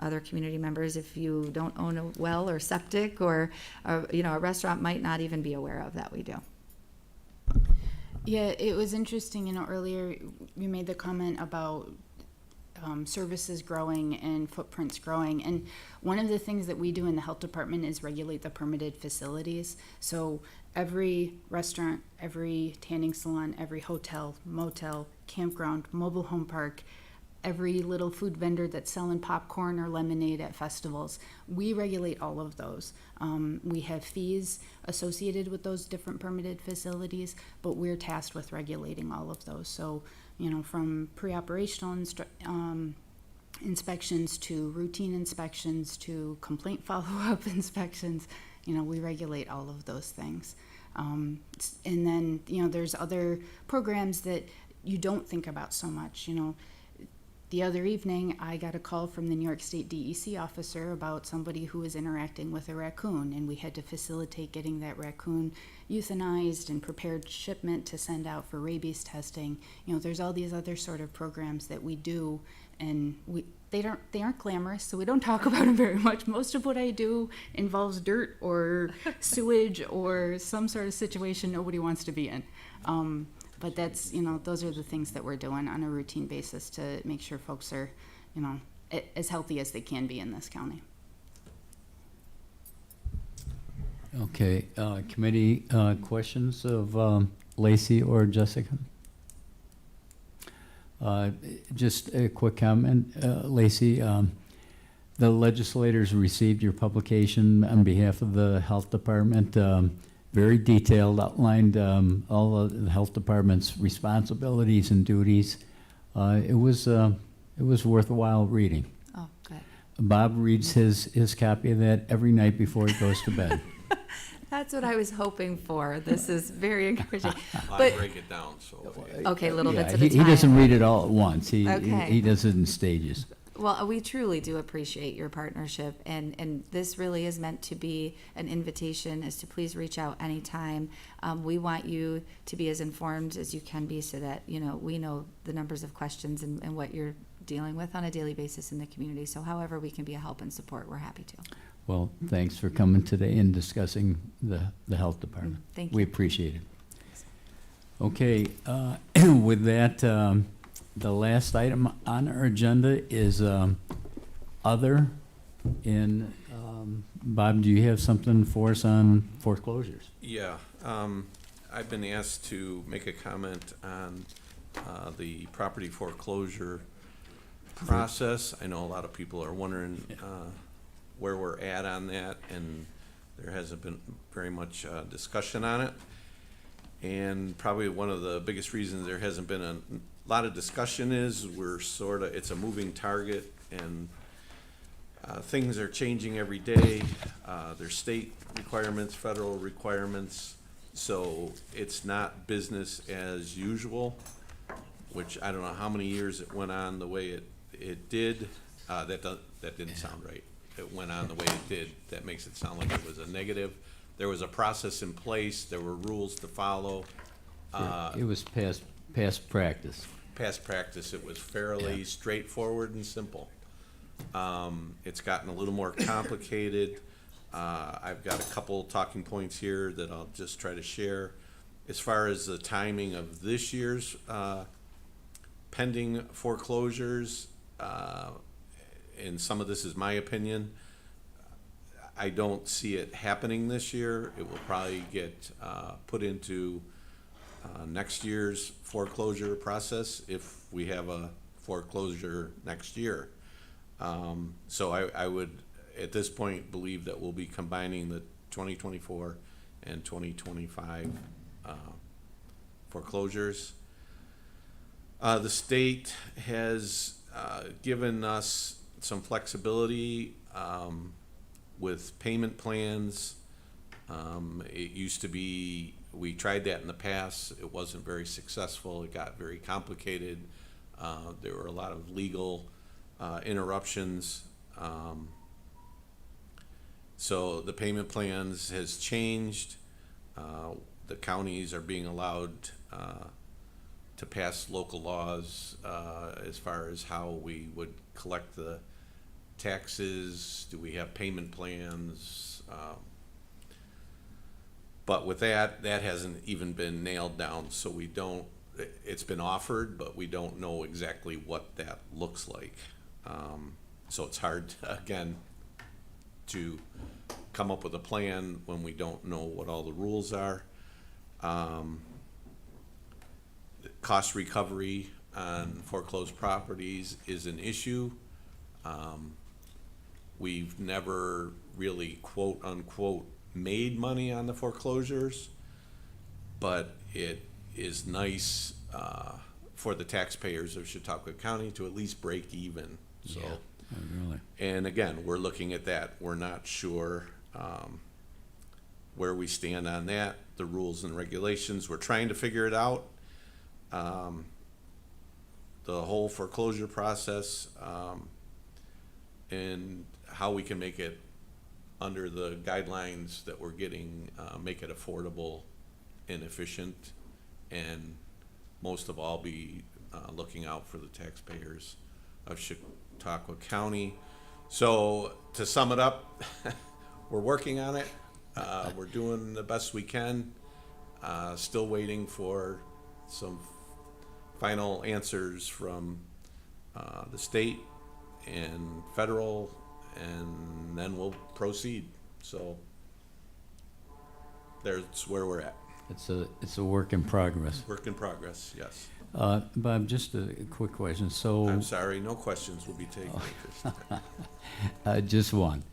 other community members, if you don't own a well or septic or a restaurant, might not even be aware of that we do. Yeah, it was interesting, earlier you made the comment about services growing and footprints growing. And one of the things that we do in the health department is regulate the permitted facilities. So every restaurant, every tanning salon, every hotel, motel, campground, mobile home park, every little food vendor that's selling popcorn or lemonade at festivals, we regulate all of those. We have fees associated with those different permitted facilities, but we're tasked with regulating all of those. So, from pre-operational inspections to routine inspections to complaint follow-up inspections, we regulate all of those things. And then, there's other programs that you don't think about so much. The other evening, I got a call from the New York State DEC officer about somebody who was interacting with a raccoon, and we had to facilitate getting that raccoon euthanized and prepared shipment to send out for rabies testing. There's all these other sort of programs that we do, and they aren't glamorous, so we don't talk about them very much. Most of what I do involves dirt or sewage or some sort of situation nobody wants to be in. But that's, those are the things that we're doing on a routine basis to make sure folks are, as healthy as they can be in this county. Okay, committee questions of Lacey or Jessica? Just a quick comment, Lacey. The legislators received your publication on behalf of the health department. Very detailed, outlined all of the health department's responsibilities and duties. It was worthwhile reading. Oh, good. Bob reads his copy of that every night before he goes to bed. That's what I was hoping for. This is very encouraging. I break it down, so. Okay, little Yeah, bits at a he time. doesn't read it all at once. He Okay. does it in stages. Well, we truly do appreciate your partnership, and this really is meant to be an invitation as to please reach out anytime. We want you to be as informed as you can be, so that we know the numbers of questions and what you're dealing with on a daily basis in the community. So however we can be a help and support, we're happy to. Well, thanks for coming today and discussing the health department. Thank We you. appreciate it. Okay, with that, the last item on our agenda is other. And Bob, do you have something for us on foreclosures? Yeah, I've been asked to make a comment on the property foreclosure process. I know a lot of people are wondering where we're at on that, and there hasn't been very much discussion on it. And probably one of the biggest reasons there hasn't been a lot of discussion is it's a moving target, and things are changing every day. There's state requirements, federal requirements, so it's not business as usual, which I don't know how many years it went on the way it did. That didn't sound right. It went on the way it did. That makes it sound like it was a negative. There was a process in place. There were rules to follow. It was past practice. Past practice, it was fairly straightforward and simple. It's gotten a little more complicated. I've got a couple talking points here that I'll just try to share. As far as the timing of this year's pending foreclosures, and some of this is my opinion, I don't see it happening this year. It will probably get put into next year's foreclosure process if we have a foreclosure next year. So I would, at this point, believe that we'll be combining the 2024 and 2025 foreclosures. The state has given us some flexibility with payment plans. It used to be, we tried that in the past. It wasn't very successful. It got very complicated. There were a lot of legal interruptions. So the payment plans has changed. The counties are being allowed to pass local laws as far as how we would collect the taxes. Do we have payment plans? But with that hasn't even been nailed down, so we don't, it's been offered, but we don't know exactly what that looks like. So it's hard, again, to come up with a plan when we don't know what all the rules are. Cost recovery on foreclosed properties is an issue. We've never really, quote unquote, made money on the foreclosures, but it is nice for the taxpayers of Chautauqua County to at least break even. So, really. And again, we're looking at that. We're not sure where we stand on that, the rules and regulations. We're trying to figure it out. The whole foreclosure process and how we can make it under the guidelines that we're getting, make it affordable and efficient, and most of all be looking out for the taxpayers of Chautauqua County. So to sum it up, we're working on it. We're doing the best we can. Still waiting for some final answers from the state and federal, and then we'll proceed. So there's where we're at. It's a work in progress. Work in progress, yes. Bob, just a quick question. So I'm sorry, no questions will be taken at this time. just one.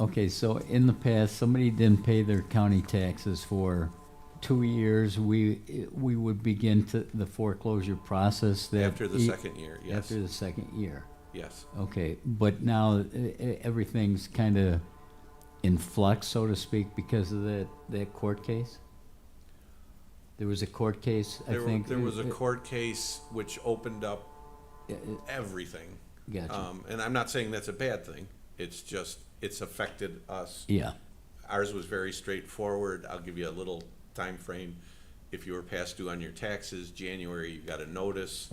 Okay, so in the past, somebody didn't pay their county taxes for 2 years. We would begin the foreclosure process that After the second year, yes. After the second year. Yes. Okay, but now everything's kind of in flux, so to speak, because of that court case. There was a court case, I think. There was a court case which opened up everything. Gotcha. And I'm not saying that's a bad thing. It's just, it's affected us. Yeah. Ours was very straightforward. I'll give you a little time frame. If you were past due on your taxes, January, you got a notice.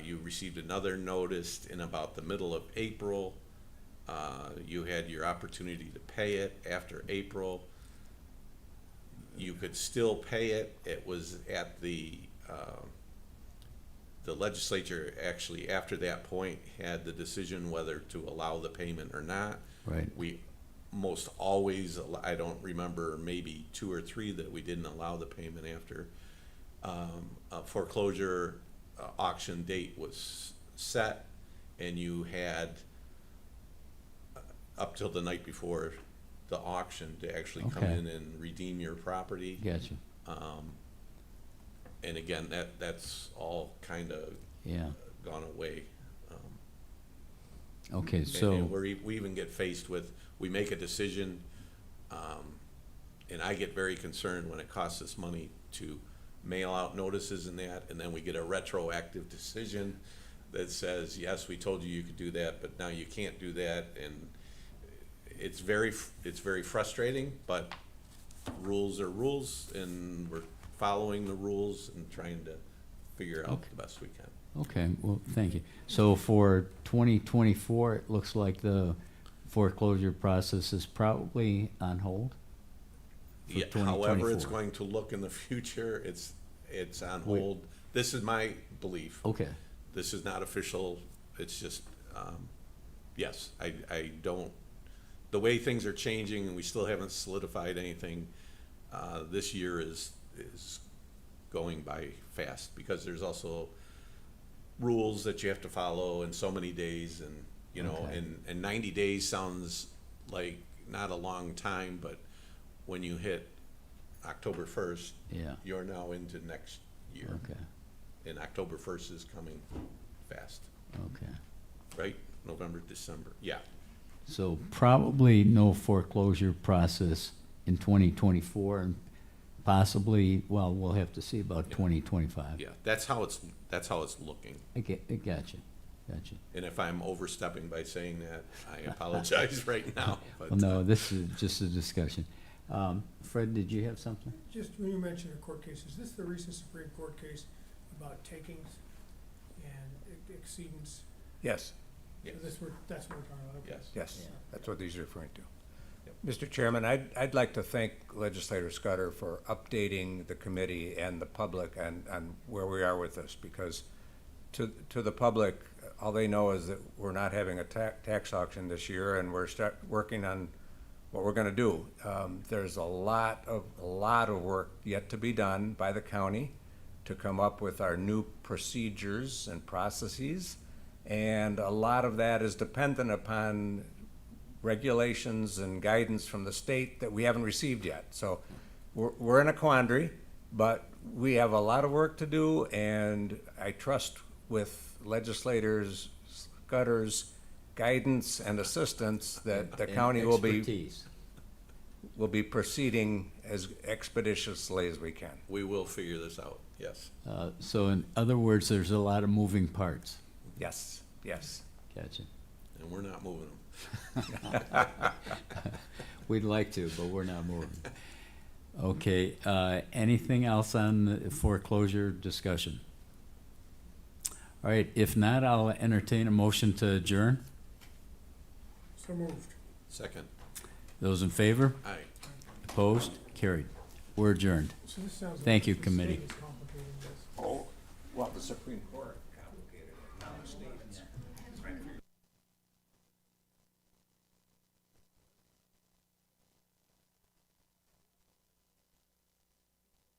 You received another notice in about the middle of April. You had your opportunity to pay it after April. you could still pay it. It was at the legislature actually, after that point, had the decision whether to allow the payment or not. Right. We most always, I don't remember, maybe 2 or 3 that we didn't allow the payment after. A foreclosure auction date was set, and you had up till the night before the auction to actually come Okay. in and redeem your property. Gotcha. And again, that's all kind of Yeah. gone away. Okay, And so, we even get faced with, we make a decision, and I get very concerned when it costs us money to mail out notices and that, and then we get a retroactive decision that says, yes, we told you you could do that, but now you can't do that, and it's very frustrating, but rules are rules, and we're following the rules and trying to figure out Okay. the best we can. okay, well, thank you. So for 2024, it looks like the foreclosure process is probably on hold? For Yeah, however it's 2024. going to look in the future, it's on Wait. hold. This is my belief. Okay, This is not official, it's just, yes, I don't, the way things are changing and we still haven't solidified anything, this year is going by fast, because there's also rules that you have to follow in so many days, and, you know, Okay. and 90 days sounds like not a long time, but when you hit October 1st, yeah, you're now into next year. okay, And October 1st is coming fast, okay. right? November, December, yeah. So probably no foreclosure process in 2024, and possibly, well, we'll have to see about 2025. Yeah, that's how it's looking. I gotcha. And if I'm overstepping by saying that, I apologize right now. But, Well, no, this is just a discussion. Fred, did you have something? Just when you mentioned a court case, is this the recent Supreme Court case about takings and exceedance? Yes, Yes. So that's what we're talking about, okay. Yes. yes, that's what these are referring to. Mr. Chairman, I'd like to thank Legislator Scudder for updating the committee and the public on where we are with this, because to the public, all they know is that we're not having a tax auction this year, and we're working on what we're gonna do. There's a lot of work yet to be done by the county to come up with our new procedures and processes, and a lot of that is dependent upon regulations and guidance from the state that we haven't received yet. So we're in a quandary, but we have a lot of work to do, and I trust with legislators, Scudder's guidance and assistance that the And county expertise. will be proceeding as expeditiously as we can. We will figure this out, yes. So in other words, there's a lot of moving parts. Yes, yes. Gotcha. And we're not moving them. We'd like to, but we're not moving. Okay, anything else on the foreclosure discussion? All right, if not, I'll entertain a motion to adjourn. So moved. Second, Those in favor? aye. Opposed? Carried. We're adjourned. So this sounds like Thank you, the state committee. is complicating this. Oh, well, the Supreme Court.